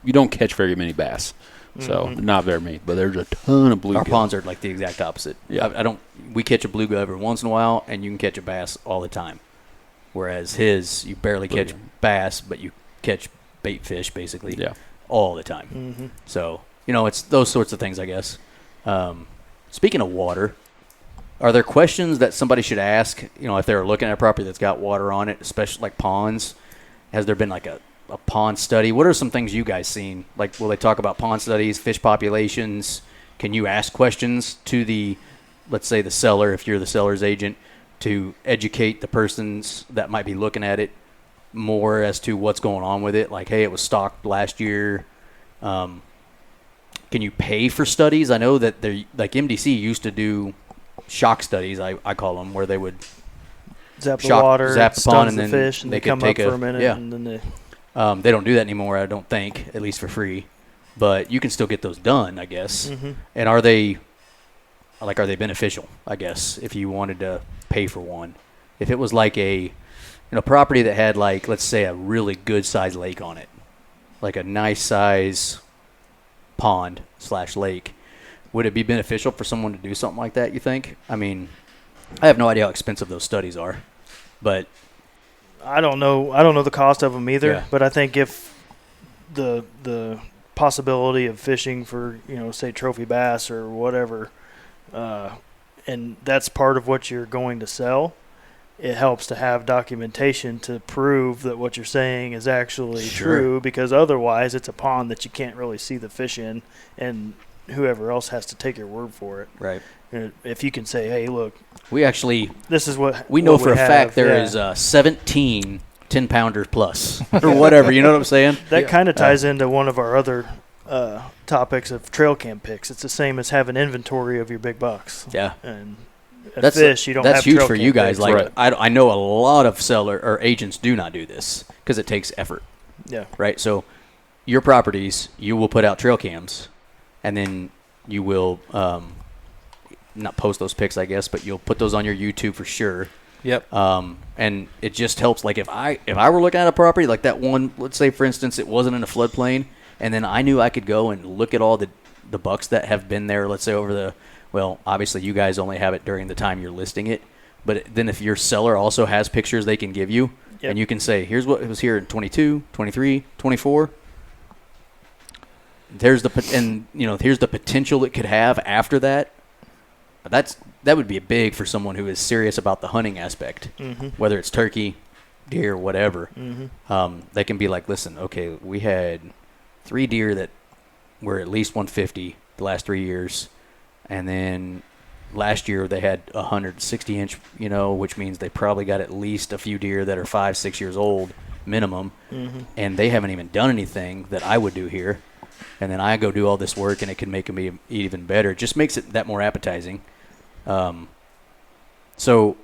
you don't catch very many bass. So not very many, but there's a ton of bluegill. Our ponds are like the exact opposite. Yeah. We catch a bluegill every once in a while, and you can catch a bass all the time. Whereas you barely catch bass, but you catch bait fish basically all the time. Mm-hmm. So, it's those sorts of things, I guess. Speaking of water, are there questions that somebody should ask, if they're looking at a property that's got water on it, especially like ponds? Has there been like a pond study? What are some things you guys seen? Like, will they talk about pond studies, fish populations? Can you ask questions to let's say the seller, if you're the seller's agent, to educate the persons that might be looking at it more as to what's going on with it? Like, hey, it was stocked last year. Can you pay for studies? I know that like MDC used to do shock studies, I call them, where they would zap the water, zap the pond, and then fish, and they come could take up for a minute, and then they don't do that anymore, I don't think, at least for free. But you can still get those done, I guess. Mm-hmm. And are they beneficial, I guess, if you wanted to pay for one? If it was like a property that had, like, let's say a really good size lake on it, like a nice size pond / lake, would it be beneficial for someone to do something like that, you think? I mean, I have no idea how expensive those studies are, but I don't know the cost of them either. But I think if the possibility of fishing for, say trophy bass or whatever, and that's part of what you're going to sell, it helps to have documentation to prove that what you're saying is actually true, because otherwise it's a pond that you can't really see the fish in, and whoever else has to take your word for it. Right. If you can say, hey, look, this is what we know what for a fact there is 17 10-pounders plus or whatever. You know what I'm saying? That kind of ties into one of our other topics of trail cam picks. It's the same as having inventory of your big bucks. Yeah. And that's fish, you don't that's have huge trail for cam you guys. picks. Like, right. I know a lot of seller or agents do not do this because it takes effort. Yeah. Right. So your properties, you will put out trail cams, and then you will not post those pics, I guess, but you'll put those on your YouTube for sure. Yep. And it just helps. Like if I were looking at a property like that one, let's say for instance it wasn't in a floodplain, and then I knew I could go and look at all the bucks that have been there, let's say obviously you guys only have it during the time you're listing it, but then if your seller also has pictures they can give you, and you can say, here's what was here in 22, 23, 24. Here's the potential it could have after that. That would be big for someone who is serious about the hunting aspect, whether it's turkey, deer, whatever. They can be like, listen, okay, we had 3 deer that were at least 150 the last 3 years, and then last year they had 160-inch, which means they probably got at least a few deer that are 5-6 years old minimum, and they haven't even done anything that I would do here. And then I go do all this work, and it can make them even better. It just makes it that more appetizing. So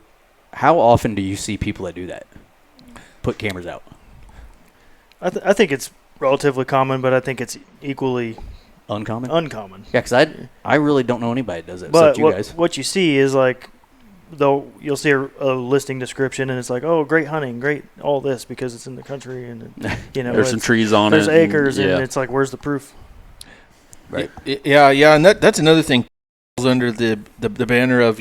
how often do you see people that do that, put cameras out? I think it's relatively common, but I think it's equally uncommon. Yeah, because I really don't know anybody that does it but except you guys. What you see is like, though you'll see a listing description, and it's like, oh, great hunting, great all this because it's in the country, and there's some trees on there's it. There's acres, and it's like, where's the proof? Right. Yeah, and that's another thing under the banner of,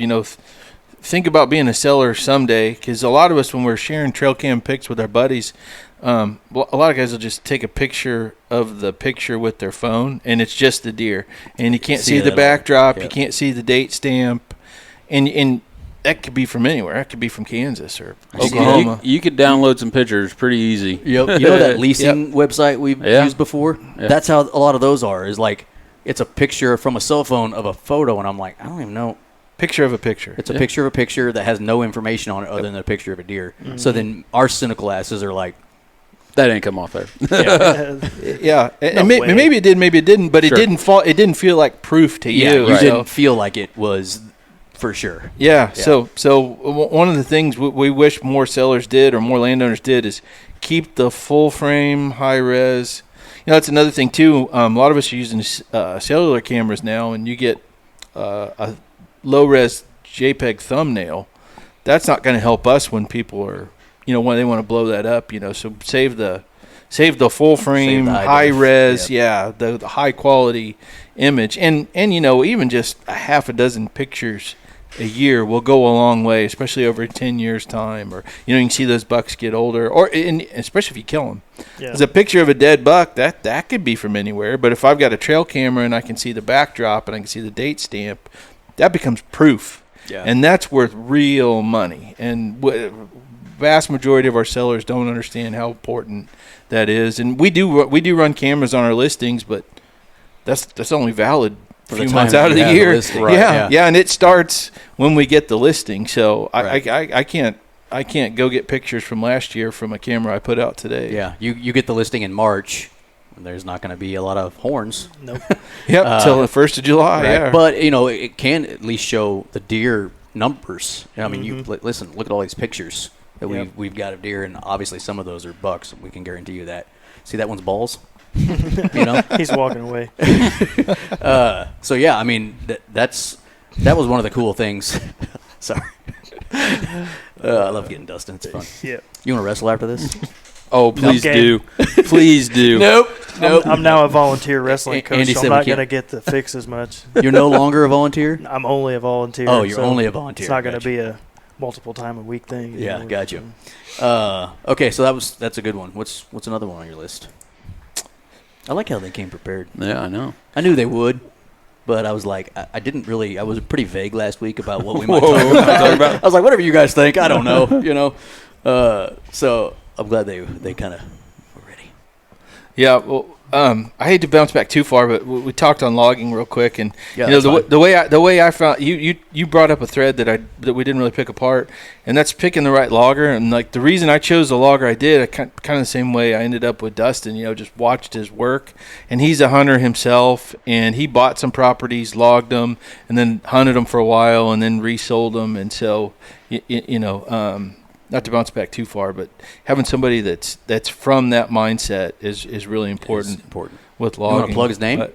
think about being a seller someday, because a lot of us, when we're sharing trail cam pics with our buddies, a lot of guys will just take a picture of the picture with their phone, and it's just the deer, and you can't see the backdrop, you can't see the date stamp, and that could be from anywhere. That could be from Kansas or Oklahoma. You could download some pictures pretty easy. Yep. You know that leasing website we've used before? Yeah. That's how a lot of those are, is like, it's a picture from a cell phone of a photo, and I'm like, I don't even know. Picture of a picture. It's a picture of a picture that has no information on it other than a picture of a deer. So then our cynical asses are like, that ain't come off there. And maybe it did, maybe it didn't, but it didn't fall. It didn't feel like proof to you. You didn't feel like it was for sure. Yeah. So one of the things we wish more sellers did or more landowners did is keep the full frame high res that's another thing too. A lot of us are using cellular cameras now, and you get a low-res JPEG thumbnail. That's not going to help us when people are, when they want to blow that up. So save the full frame, high res, the high quality image, and even just a half a dozen pictures a year will go a long way, especially over 10 years time. Or you can see those bucks get older, especially if you kill them. There's a picture of a dead buck that could be from anywhere, but if I've got a trail camera and I can see the backdrop and I can see the date stamp, that becomes proof. And that's worth real money. And vast majority of our sellers don't understand how important that is. And we do run cameras on our listings, but that's only valid a few months out of the year. And it starts when we get the listing. So I can't go get pictures from last year from a camera I put out today. Yeah, you get the listing in March. There's not going to be a lot of horns. Nope. Till the 1st of July. Right. Yeah. But it can at least show the deer numbers. I mean, you listen. Look at all these pictures that we've got of deer, and obviously some of those are bucks. We can guarantee you that. See, that one's balls. He's walking away. So yeah, I mean that was one of the cool things. Sorry. I love getting Dustin. It's fun. Yeah. You want to wrestle after this? Oh, please do. Please do. Nope. I'm now a volunteer wrestling coach, Andy so said I'm we not going to can't- get the fix as much. You're no longer a volunteer? I'm only a volunteer. Oh, you're so only a volunteer. It's not going to Gotcha. be a multiple time a week thing. Yeah, got you. Okay, so that's a good one. What's another one on your list? I like how they came prepared. Yeah, I know. I knew they would, but I was like, I didn't really. I was pretty vague last week about what we might talk about. I was like, whatever you guys think, I don't know. So I'm glad they kind of were ready. Yeah, well, I hate to bounce back too far, but we talked on logging real quick, and the way I found you brought up a thread that we didn't really pick apart, and that's picking the right logger. And like the reason I chose the logger I did, kind of the same way I ended up with Dustin. Just watched his work, and he's a hunter himself, and he bought some properties, logged them, and then hunted them for a while, and then resold them, and so not to bounce back too far, but having somebody that's from that mindset is really important. With logging. You want to plug his name?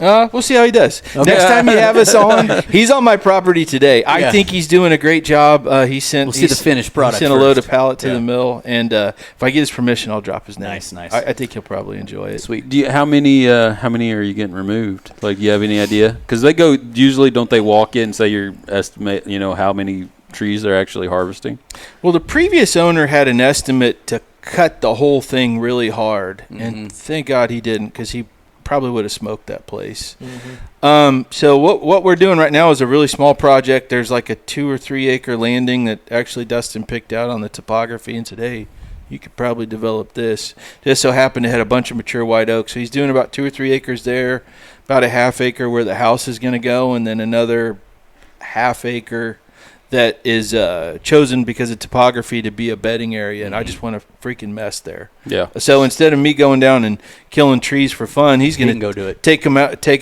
We'll see how he does. Okay. Next time you have us on, he's on my property today. I think he's doing a great job. We'll see the finished product. He sent a load of pallet to the mill, and if I get his permission, I'll drop his name. Nice. I think he'll probably enjoy it. Sweet. How many are you getting removed? Like, you have any idea? Because they go usually, don't they walk in and say your estimate? How many trees they're actually harvesting? Well, the previous owner had an estimate to cut the whole thing really hard, and thank God he didn't, because he probably would have smoked that place. So what we're doing right now is a really small project. There's like a 2 or 3 acre landing that actually Dustin picked out on the topography, and today you could probably develop this. Just so happened to have a bunch of mature white oak, so he's doing about 2 or 3 acres there, about a half acre where the house is going to go, and then another half acre that is chosen because of topography to be a bedding area, and I just want a freaking mess there. Yeah. So instead of me going down and killing trees for fun, he's going to go do it. Take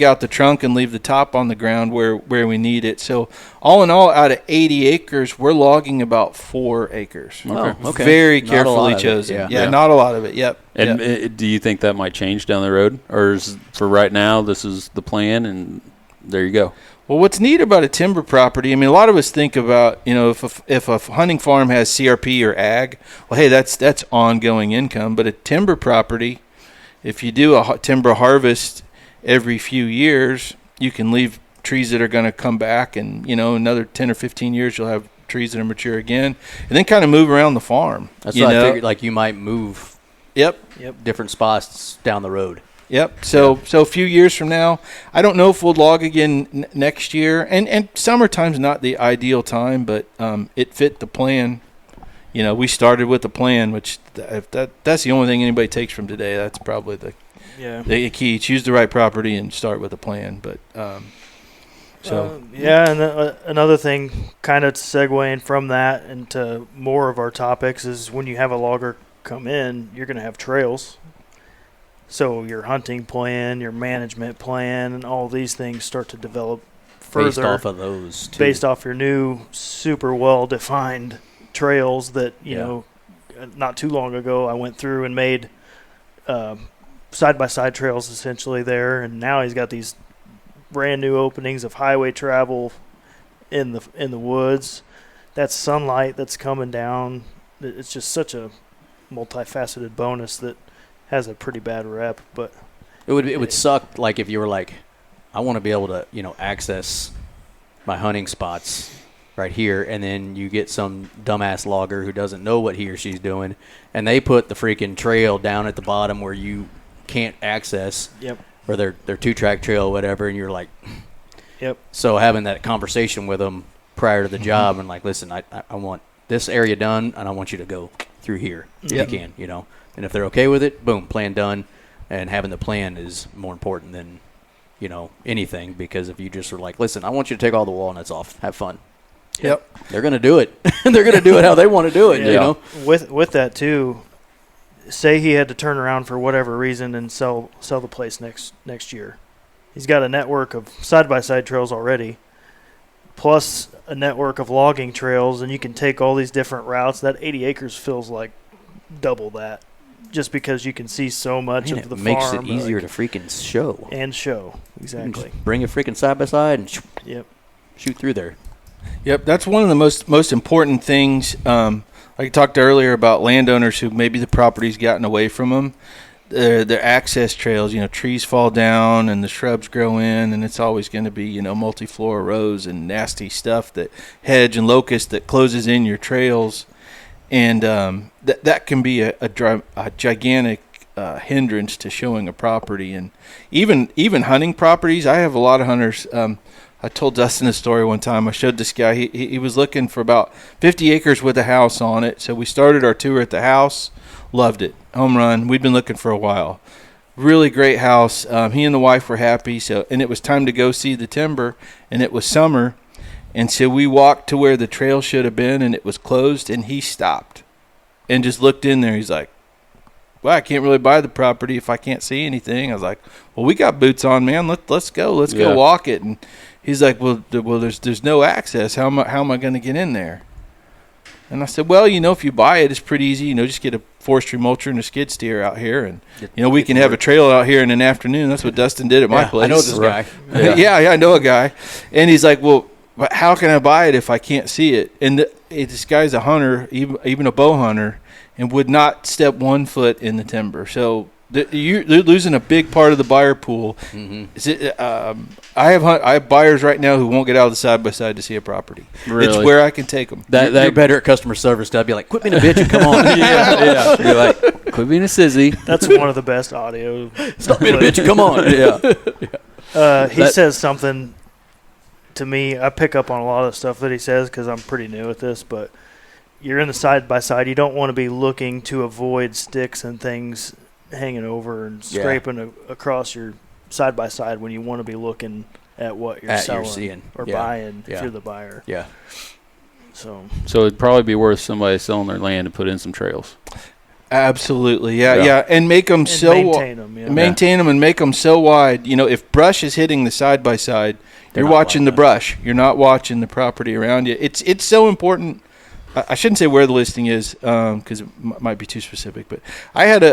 out the trunk and leave the top on the ground where we need it. So all in all, out of 80 acres, we're logging about 4 acres. Okay. Very carefully chosen. Yeah, not a lot of it. Yep. And do you think that might change down the road, or is for right now this is the plan and there you go? Well, what's neat about a timber property, I mean, a lot of us think about, if a hunting farm has CRP or ag, well, hey, that's ongoing income. But a timber property, if you do a timber harvest every few years, you can leave trees that are going to come back, and, another 10 or 15 years, you'll have trees that are mature again, and then kind of move around the farm. That's what I figured, like you might move different spots down the road. Yep. So a few years from now, I don't know if we'll log again next year. And summertime's not the ideal time, but it fit the plan. We started with the plan, which if that's the only thing anybody takes from today. That's probably the key. Choose the right property and start with a plan. But and another thing, kind of segueing from that into more of our topics, is when you have a logger come in, you're going to have trails. So your hunting plan, your management plan, and all these things start to develop further. Based off of those, too. Based off your new, super well-defined trails that, not too long ago I went through and made side-by-side trails essentially there, and now he's got these brand new openings of highway travel in the woods. That's sunlight that's coming down. It's just such a multifaceted bonus that has a pretty bad rep. But it would suck like if you were like, I want to be able to access my hunting spots right here, and then you get some dumbass logger who doesn't know what he or she's doing, and they put the freaking trail down at the bottom where you can't access. Yep. Or their 2-track trail or whatever, and you're like, yep. So having that conversation with them prior to the job and like, listen, I want this area done, and I want you to go through here if you can, And if they're okay with it, boom, plan done. And having the plan is more important than, anything, because if you just are like, listen, I want you to take all the walnuts off, have fun. Yep. They're going to do it. They're going to do it how they want to do it, With that, too, say he had to turn around for whatever reason and sell the place next year. He's got a network of side-by-side trails already, plus a network of logging trails, and you can take all these different routes. That 80 acres feels like double that, just because you can see so much of the farm. It makes it easier to freaking show. Exactly. Bring a freaking side-by-side and shoot through there. Yep, that's one of the most important things. Like I talked earlier about landowners who maybe the property's gotten away from them. Their access trails, trees fall down and the shrubs grow in, and it's always going to be, multiflora rows and nasty stuff, that hedge and locust that closes in your trails. And that can be a gigantic hindrance to showing a property. And even hunting properties, I have a lot of hunters. I told Dustin a story one time. I showed this guy. He was looking for about 50 acres with a house on it. So we started our tour at the house. Loved it. Home run. We'd been looking for a while. Really great house. He and the wife were happy. And it was time to go see the timber, and it was summer. And so we walked to where the trail should have been, and it was closed, and he stopped and just looked in there. He's like, well, I can't really buy the property if I can't see anything. I was like, well, we got boots on, man. Let's go. Let's go walk it. And he's like, well, there's no access. How am I going to get in there? And I said, well, if you buy it, it's pretty easy. Just get a forestry mulcher and a skid steer out here, and we can have a trail out here in an afternoon. That's what Dustin did at my place. I know this guy. Yeah, I know a guy. And he's like, well, but how can I buy it if I can't see it? And this guy's a hunter, even a bow hunter, and would not step 1 foot in the timber. So you're losing a big part of the buyer pool. Mm-hmm. I have buyers right now who won't get out of the side-by-side to see a property. Really? It's where I can take them. You're better at customer service. I'd be like, quit being a bitch and come on. yeah. You're like, quit being a sissy. That's one of the best audio. Stop being a bitch and come on. He says something to me. I pick up on a lot of stuff that he says because I'm pretty new at this, but you're in the side-by-side. You don't want to be looking to avoid sticks and things hanging over and scraping across your side-by-side when you want to be looking at what you're selling or buying if you're the buyer. Yeah. So it'd probably be worth somebody selling their land to put in some trails. Absolutely, yeah, and make them maintain them and make them so wide. If brush is hitting the side-by-side, you're watching the brush. You're not watching the property around you. It's so important. I shouldn't say where the listing is because it might be too specific. But I had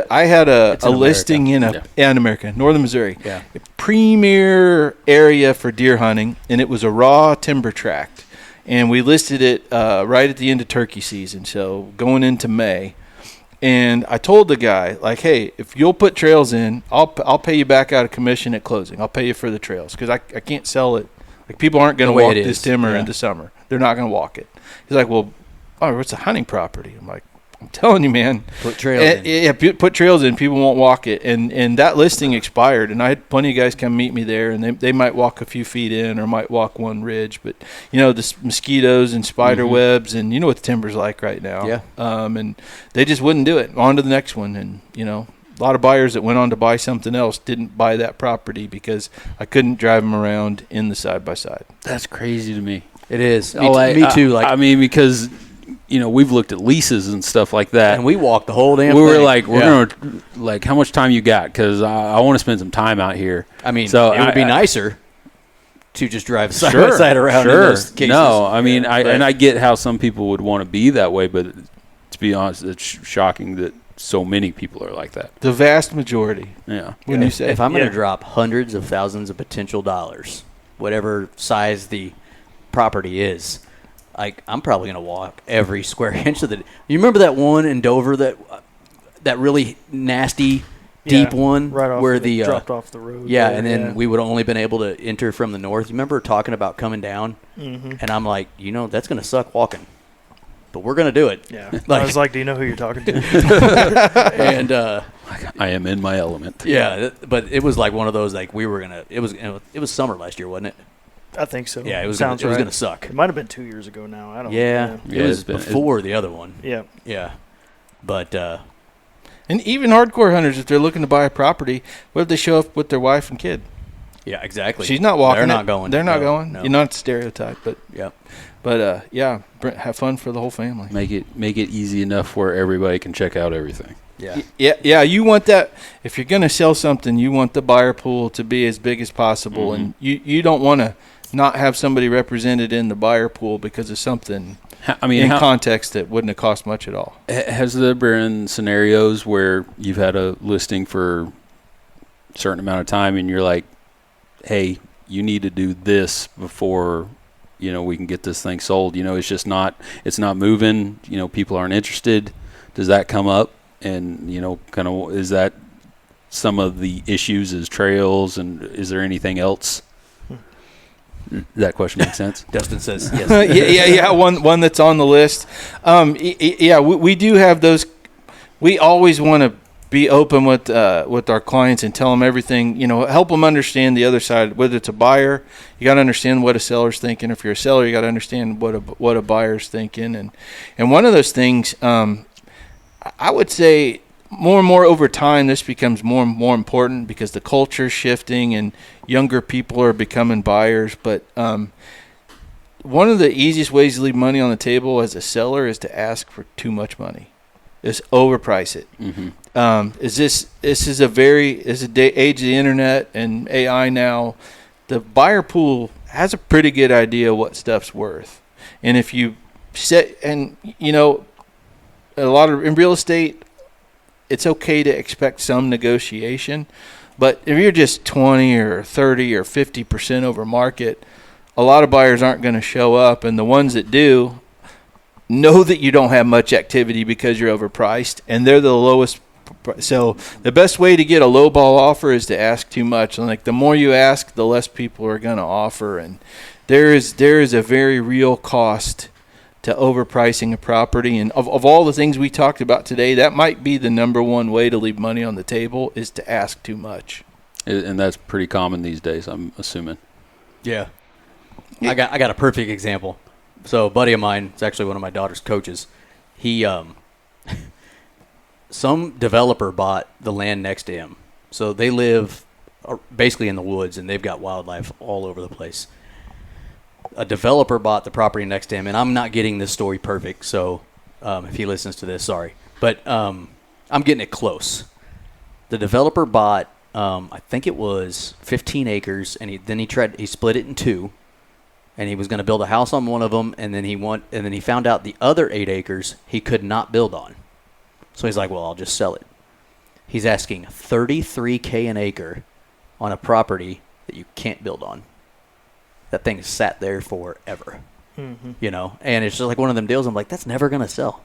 a listing in America, northern Missouri, a premier area for deer hunting, and it was a raw timber tract, and we listed it right at the end of turkey season, so going into May. And I told the guy, like, hey, if you'll put trails in, I'll pay you back out of commission at closing. I'll pay you for the trails because I can't sell it. Like, people aren't going to walk this timber in the summer. They're not going to walk it. He's like, well, it's a hunting property. I'm like, I'm telling you, man. Put trails in. Yeah, put trails in. People won't walk it. And that listing expired, and I had plenty of guys come meet me there, and they might walk a few feet in or might walk one ridge. But, the mosquitoes and spider webs, and you know what the timber's like right now. Yeah. And they just wouldn't do it. On to the next one. And, a lot of buyers that went on to buy something else didn't buy that property because I couldn't drive them around in the side-by-side. That's crazy to me. It is. Me too. Because – we've looked at leases and stuff like that, and we walked the whole damn thing. We were like, we're gonna how much time you got? Because I want to spend some time out here. I mean, so it would be nicer to just drive side by side around. Sure. In those cases. No, I mean, I get how some people would want to be that way, but to be honest, it's shocking that so many people are like that. The vast majority. Yeah. When you say, if I'm going to drop hundreds of thousands of potential dollars, whatever size the property is, I'm probably going to walk every square inch of it. You remember that one in Dover, that really nasty, deep one, right off where the dropped off the road. Yeah, and then we would only been able to enter from the north. You remember talking about coming down? Mm-hmm. And I'm like, that's going to suck walking, but we're going to do it. Yeah. I was like, do you know who you're talking to? And I am in my element. Yeah, but it was like one of those we were gonna. It was summer last year, wasn't it? I think so. Yeah, it was Sounds gonna, right. It was going to suck. It might have been 2 years ago now. I don't know. Yeah, Yeah, it was before the other one. Yeah. Yeah. But and even hardcore hunters, if they're looking to buy a property, what if they show up with their wife and kid? yeah, exactly. She's not walking. They're not going. They're not No, going. no. You're not stereotyped, but Yeah. have fun for the whole family. Make it easy enough where everybody can check out everything. Yeah. Yeah. You want that. If you're going to sell something, you want the buyer pool to be as big as possible, Mm-hmm. and you don't want to not have somebody represented in the buyer pool because of something context that wouldn't have cost much at all. Has there been scenarios where you've had a listing for a certain amount of time and you're like, hey, you need to do this before we can get this thing sold? It's not moving. People aren't interested. Does that come up? And kind of, is that some of the issues as trails, and is there anything else? Does that question make sense? Dustin says yes. yeah. One that's on the list. We do have those. We always want to be open with our clients and tell them everything. Help them understand the other side. Whether it's a buyer, you got to understand what a seller's thinking. If you're a seller, you got to understand what a buyer's thinking. And one of those things, I would say, more and more over time, this becomes more and more important because the culture's shifting and younger people are becoming buyers. But one of the easiest ways to leave money on the table as a seller is to ask for too much money. Just overprice it. Mm-hmm. This is a age of the internet and AI now. The buyer pool has a pretty good idea what stuff's worth, and if you set in real estate, it's okay to expect some negotiation, but if you're just 20 or 30 or 50% over market, a lot of buyers aren't going to show up, and the ones that do know that you don't have much activity because you're overpriced, and they're the lowest. So the best way to get a low ball offer is to ask too much. And the more you ask, the less people are going to offer, and there is a very real cost to overpricing a property. And of all the things we talked about today, that might be the number one way to leave money on the table, is to ask too much. And that's pretty common these days, I'm assuming. Yeah. I got a perfect example. So a buddy of mine, it's actually one of my daughter's coaches. He some developer bought the land next to him. So they live basically in the woods, and they've got wildlife all over the place. A developer bought the property next to him, and I'm not getting this story perfect, so if he listens to this, sorry. But I'm getting it close. The developer bought, I think it was 15 acres, and he split it in two, and he was going to build a house on one of them, and then he found out the other 8 acres he could not build on. So he's like, well, I'll just sell it. He's asking $33K an acre on a property that you can't build on. That thing sat there forever, and it's just like one of them deals. I'm like, that's never going to sell.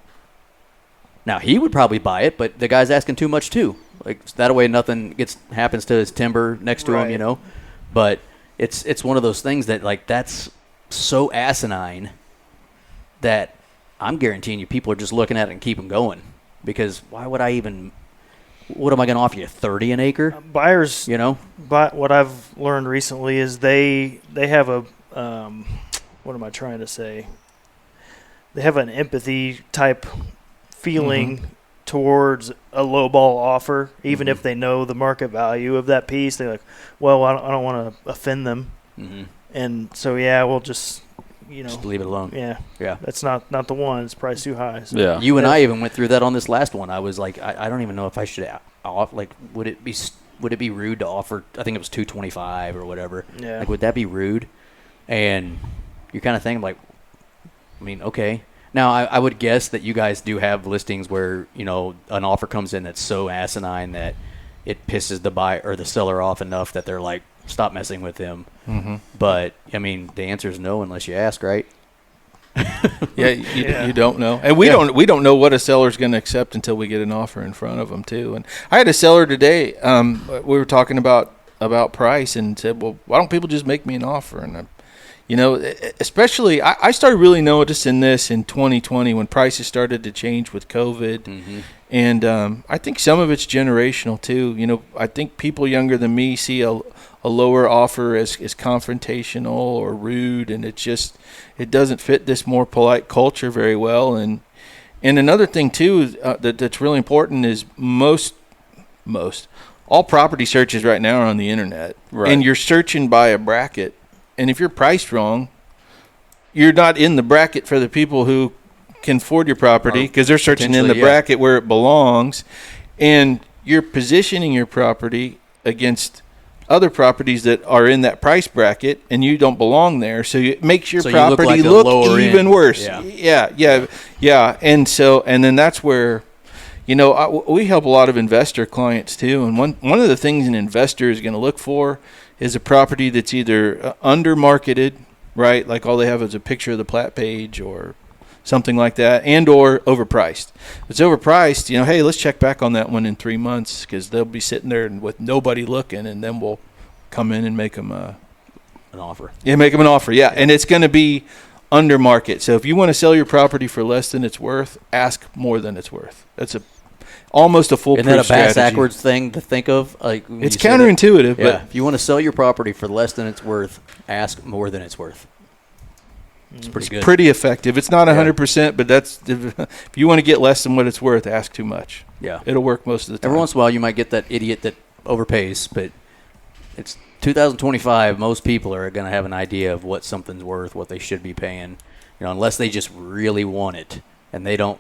Now, he would probably buy it, but the guy's asking too much too. That way nothing happens to his timber next to him, But it's one of those things that, that's so asinine that I'm guaranteeing you people are just looking at it and keep them going. Because why would I even – what am I going to offer you, 30 an acre? Buyers, but what I've learned recently is they have a what am I trying to say? They have an empathy type feeling towards a low ball offer, even if they know the market value of that piece. They're like, well, I don't want to offend them. And so, we'll just – just leave it alone. Yeah. That's not the one. It's priced too high. So. Yeah. You and I even went through that on this last one. I was like, I don't even know if I should would it be rude to offer? I think it was $225 or whatever. Yeah. Would that be rude? And you're kind of thinking okay. Now, I would guess that you guys do have listings where, you know, an offer comes in that's so asinine that it pisses the buyer or the seller off enough that they're like, stop messing with him. Mm-hmm. But, I mean, the answer is no unless you ask, right? You don't know, and we don't know what a seller's going to accept until we get an offer in front of them too. And I had a seller today. We were talking about price and said, "Well, why don't people just make me an offer?" And especially I started really noticing this in 2020 when prices started to change with COVID, Mm-hmm. and I think some of it's generational too. You know, I think people younger than me see a lower offer as confrontational or rude, and it doesn't fit this more polite culture very well. And another thing too that's really important is most all property searches right now are on the internet, right. And you're searching by a bracket. And if you're priced wrong, you're not in the bracket for the people who can afford your property because they're searching in the bracket where it belongs, and you're positioning your property against other properties that are in that price bracket, and you don't belong there. So it makes your property look even worse. Yeah. And then that's where, we help a lot of investor clients too. And one of the things an investor is going to look for is a property that's either under marketed, right? Like all they have is a picture of the plat page or something like that, and or overpriced. If it's overpriced, hey, let's check back on that one in 3 months because they'll be sitting there with nobody looking, and then we'll come in and make them an offer. Yeah, make them an offer. Yeah, and it's going to be under market. So if you want to sell your property for less than it's worth, ask more than it's worth. That's almost a foolproof strategy. Isn't that a backwards thing to think of? Like it's counterintuitive, but if you want to sell your property for less than it's worth, ask more than it's worth. It's pretty good. Pretty effective. It's not 100%, but that's if you want to get less than what it's worth, ask too much. Yeah, it'll work most of the time. Every once in a while, you might get that idiot that overpays, but it's 2025. Most people are going to have an idea of what something's worth, what they should be paying, unless they just really want it and they don't,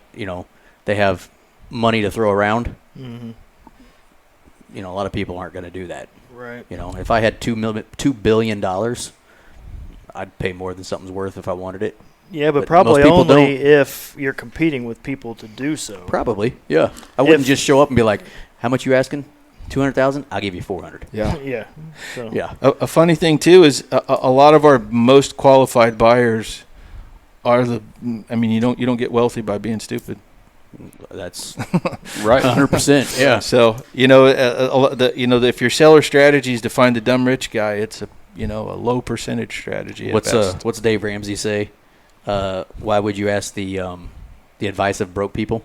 they have money to throw around. Mm-hmm. A lot of people aren't going to do that. Right. If I had $2 billion, I'd pay more than something's worth if I wanted it. Yeah, but probably only if you're competing with people to do so. Probably, yeah. I wouldn't just show up and be like, "How much you asking? 200,000? I'll give you 400." Yeah, yeah. So. Yeah. A funny thing too is a lot of our most qualified buyers are you don't get wealthy by being stupid. That's right, 100%. Yeah. So if your seller strategy is to find the dumb rich guy, it's a low percentage strategy. What's Dave Ramsey say? Why would you ask the advice of broke people?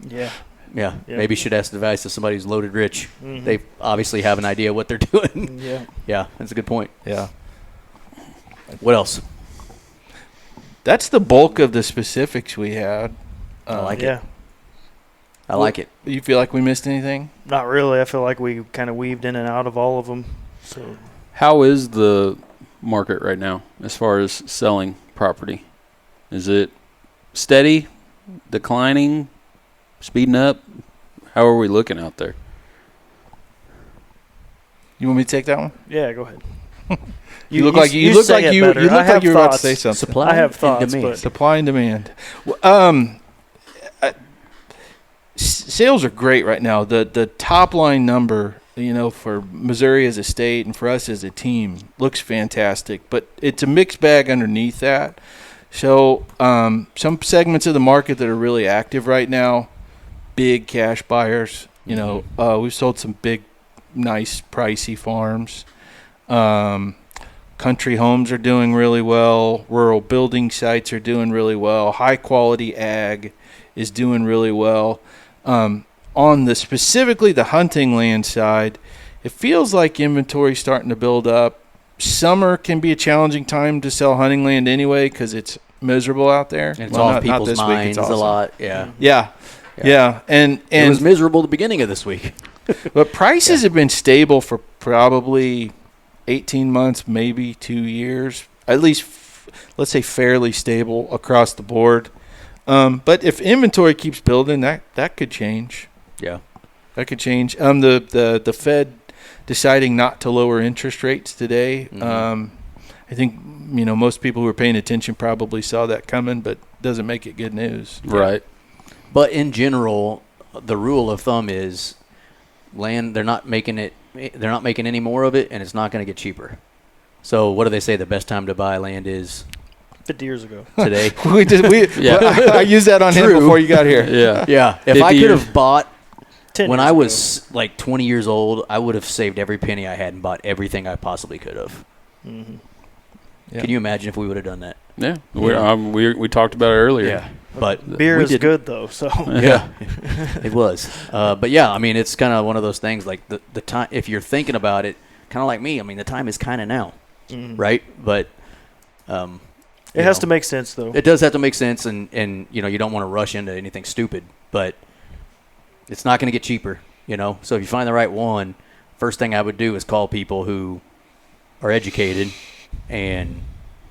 Yeah. Yeah. Maybe you should ask the advice of somebody who's loaded rich. Mm-hmm. They obviously have an idea what they're doing. Yeah. Yeah, that's a good point. Yeah. What else? That's the bulk of the specifics we had. I like it. I like it. You feel like we missed anything? Not really. I feel like we kind of weaved in and out of all of them. So, how is the market right now as far as selling property? Is it steady, declining, speeding up? How are we looking out there? You want me to take that one? Yeah, go ahead. You look like you were about to say something. Supply I have thoughts, and demand. but supply and demand. Sales are great right now. The top line number, for Missouri as a state and for us as a team looks fantastic, but it's a mixed bag underneath that. So some segments of the market that are really active right now, big cash buyers. We've sold some big, nice, pricey farms. Country homes are doing really well. Rural building sites are doing really well. High quality ag is doing really well. On specifically the hunting land side, it feels like inventory starting to build up. Summer can be a challenging time to sell hunting land anyway because it's miserable out there. And it's off people's minds a lot. Yeah. Yeah. And it was miserable the beginning of this week. But prices have been stable for probably 18 months, maybe 2 years, at least let's say fairly stable across the board. But if inventory keeps building, that could change. Yeah, that could change. The Fed deciding not to lower interest rates today. Mm-hmm. I think most people who are paying attention probably saw that coming, but doesn't make it good news. Right. But in general, the rule of thumb is land. They're not making any more of it, and it's not going to get cheaper. So what do they say? The best time to buy land is 50 years ago. Today. I used that on him before you got here. Yeah. If I could have bought when I was like 20 years old, I would have saved every penny I had and bought everything I possibly could have. Mm-hmm. Yeah. Can you imagine if we would have done that? Yeah. We talked about it earlier. Yeah. But beer is good though, so yeah, it was. But yeah, I mean, it's kind of one of those things. Like the time, if you're thinking about it, kind of like me. I mean, the time is kind of now, right? But it has to make sense though. It does have to make sense, and you don't want to rush into anything stupid, but it's not going to get cheaper, So if you find the right one, first thing I would do is call people who are educated and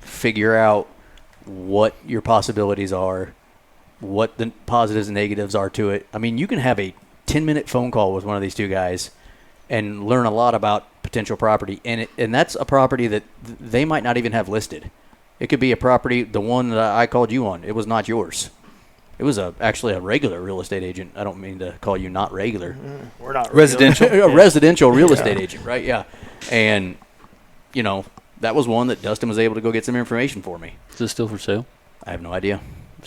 figure out what your possibilities are, what the positives and negatives are to it. I mean, you can have a 10-minute phone call with one of these two guys and learn a lot about potential property. And that's a property that they might not even have listed. It could be a property, the one that I called you on, it was not yours. It was actually a regular real estate agent. I don't mean to call you not regular. We're not residential. A residential real estate agent, right? Yeah. And, that was one that Dustin was able to go get some information for me. Is it still for sale? I have no idea.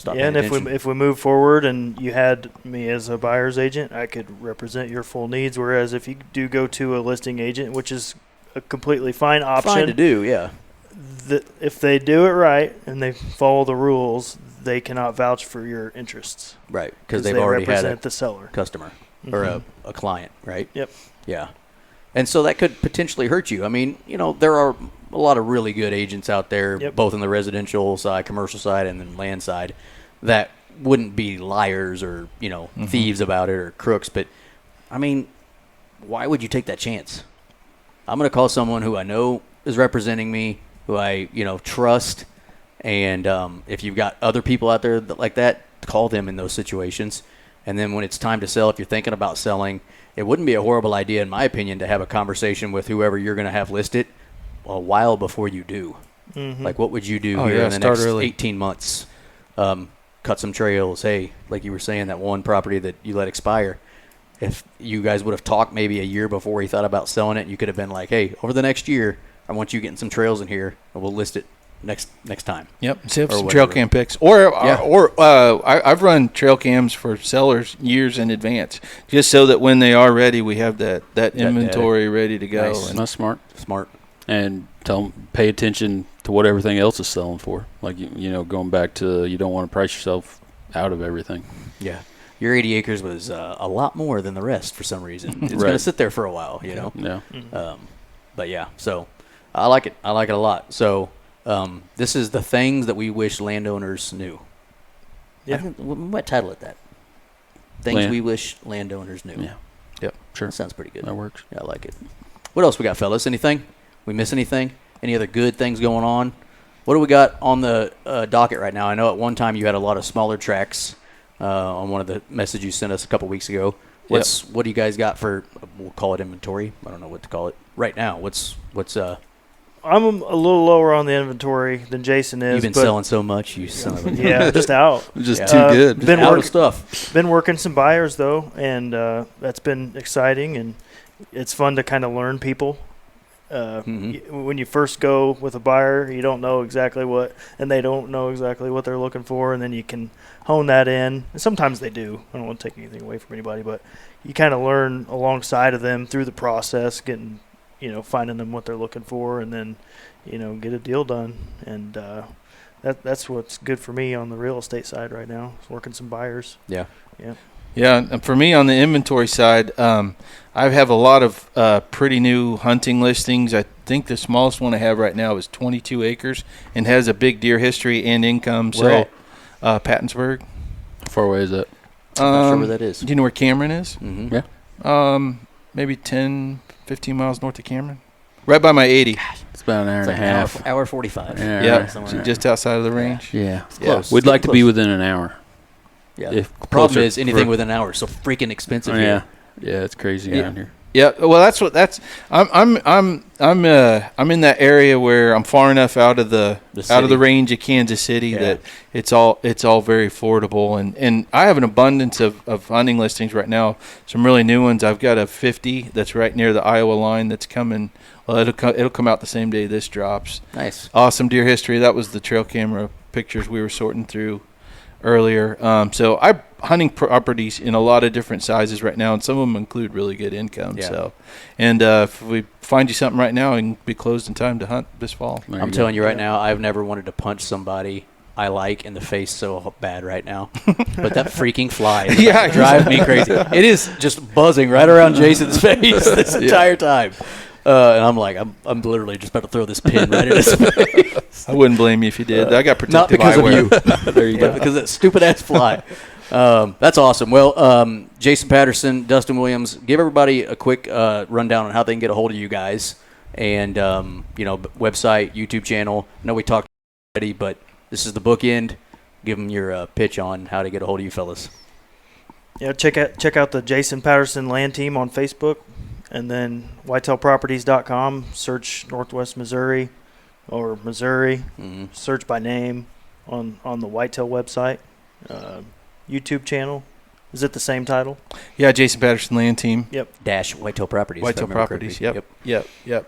And if we move forward and you had me as a buyer's agent, I could represent your full needs. Whereas if you do go to a listing agent, which is a completely fine option, fine to do, yeah. If they do it right and they follow the rules, they cannot vouch for your interests. Right, because they've already had the seller, customer, or a client, right? Yep. Yeah, and so that could potentially hurt you. I mean, there are a lot of really good agents out there, both on the residential side, commercial side, and then land side, that wouldn't be liars or thieves about it or crooks. But I mean, why would you take that chance? I'm going to call someone who I know is representing me, who I trust, and if you've got other people out there like that, call them in those situations. And then when it's time to sell, if you're thinking about selling, it wouldn't be a horrible idea, in my opinion, to have a conversation with whoever you're going to have listed a while before you do. Like, what would you do here in the next 18 months? Cut some trails. Hey, like you were saying, that one property that you let expire, if you guys would have talked maybe a year before you thought about selling it, you could have been like, hey, over the next year, I want you getting some trails in here, and we'll list it next time. Yep, set up some trail cam pics. Or I've run trail cams for sellers years in advance, just so that when they are ready, we have that inventory ready to go. Nice. And that's smart. And tell them, pay attention to what everything else is selling for. Like, going back to, you don't want to price yourself out of everything. Yeah. Your 80 acres was a lot more than the rest for some reason. It's going to sit there for a while, Yeah. But yeah, so I like it. I like it a lot. So this is the things that we wish landowners knew. Yeah. We might title it that. Things we wish landowners knew. Yeah. Yep. Sure. That sounds pretty good. That works. Yeah, I like it. What else we got, fellas? Anything? We miss anything? Any other good things going on? What do we got on the docket right now? I know at one time you had a lot of smaller tracks on one of the messages you sent us a couple weeks ago. What do you guys got for, we'll call it inventory? I don't know what to call it right now. What's I'm a little lower on the inventory than Jason is. You've been selling so much, you son of a... Yeah, just out. Just too good. Been out of stuff. Been working some buyers, though, and that's been exciting, and it's fun to kind of learn people. When you first go with a buyer, you don't know exactly what, and they don't know exactly what they're looking for, and then you can hone that in. And sometimes they do. I don't want to take anything away from anybody, but you kind of learn alongside of them through the process, finding them what they're looking for, and then, get a deal done. And that's what's good for me on the real estate side right now, is working some buyers. Yeah. Yeah, and for me on the inventory side, I have a lot of pretty new hunting listings. I think the smallest one I have right now is 22 acres and has a big deer history and income. Where Pattonsburg. How far away is that? I'm not sure where that is. Do you know where Cameron is? Mm-hmm. Yeah. Maybe 10, 15 miles north of Cameron. Right by my 80. It's about an hour and a half. Hour 45. Yeah, just outside of the range. Yeah. It's close. We'd like to be within an hour. Yeah. The problem is anything within an hour is so freaking expensive here. Yeah, it's crazy down here. Yeah, well, I'm in that area where I'm far enough out of the range of Kansas City that it's all very affordable, and I have an abundance of hunting listings right now. Some really new ones. I've got a 50 that's right near the Iowa line that's coming. Well, it'll come out the same day this drops. Nice, awesome deer history. That was the trail camera pictures we were sorting through earlier. So I'm hunting properties in a lot of different sizes right now, and some of them include really good income. Yeah. So, and if we find you something right now, it can be closed in time to hunt this fall. I'm telling you right now, I've never wanted to punch somebody I like in the face so bad right now. But that freaking fly is drive me crazy. It is just buzzing right around Jason's face this entire time. And I'm like, I'm literally just about to throw this pin right in his face. I wouldn't blame you if you did. I got protective eyewear. Not because of you. There you go. Because of that stupid-ass fly. That's awesome. Well, Jason Patterson, Dustin Williams, give everybody a quick rundown on how they can get a hold of you guys. And, website, YouTube channel. I know we talked already, but this is the bookend. Give them your pitch on how to get a hold of you fellas. Yeah, check out the Jason Patterson Land Team on Facebook. And then whitetailproperties.com, search Northwest Missouri or Missouri, search by name on the Whitetail website. YouTube channel, is it the same title? Yeah, Jason Patterson Land Team. Yep. Dash Whitetail Properties. Whitetail Properties, yep.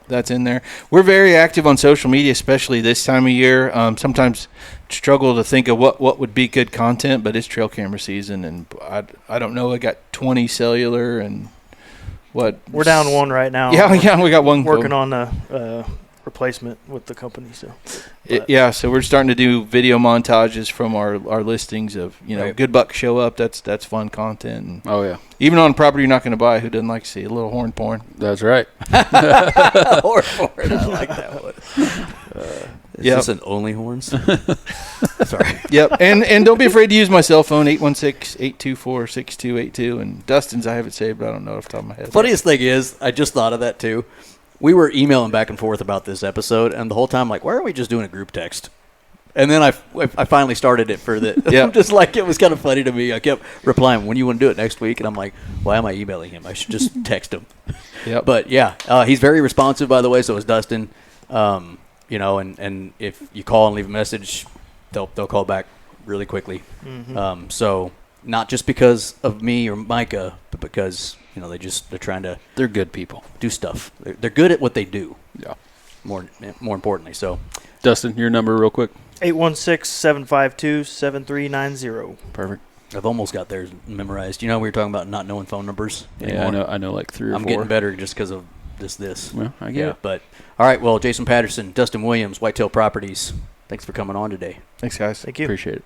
That's in there. We're very active on social media, especially this time of year. Sometimes struggle to think of what would be good content, but it's trail camera season, and I don't know. I got 20 cellular and what? We're down one right now. Yeah, we got one working on a replacement with the company. So so we're starting to do video montages from our listings of good bucks show up. That's fun content. And even on property you're not going to buy, who doesn't like to see a little horn porn? That's right. Horn porn, I like that one. Is this an only horns? Sorry. Yep, and don't be afraid to use my cell phone, 816-824-6282. And Dustin's, I have it saved, but I don't know off the top of my head. Funniest thing is, I just thought of that too. We were emailing back and forth about this episode, and the whole time, like, why aren't we just doing a group text? And then I finally started it for the. I'm just like, it was kind of funny to me. I kept replying, when you want to do it next week? And I'm like, why am I emailing him? I should just text him. Yep. But he's very responsive, by the way. So is Dustin. And if you call and leave a message, they'll call back really quickly. Mm-hmm. So not just because of me or Micah, but because they're trying to. They're good people. Do stuff. They're good at what they do. Yeah. More importantly, so. Dustin, your number real quick. 816-752-7390. Perfect. I've almost got theirs memorized. We were talking about not knowing phone numbers anymore. Yeah, I know like 3 or 4. I'm getting better just because of this. Well, I get it. But all right, well, Jason Patterson, Dustin Williams, Whitetail Properties. Thanks for coming on today. Thanks, guys. Thank you. Appreciate it.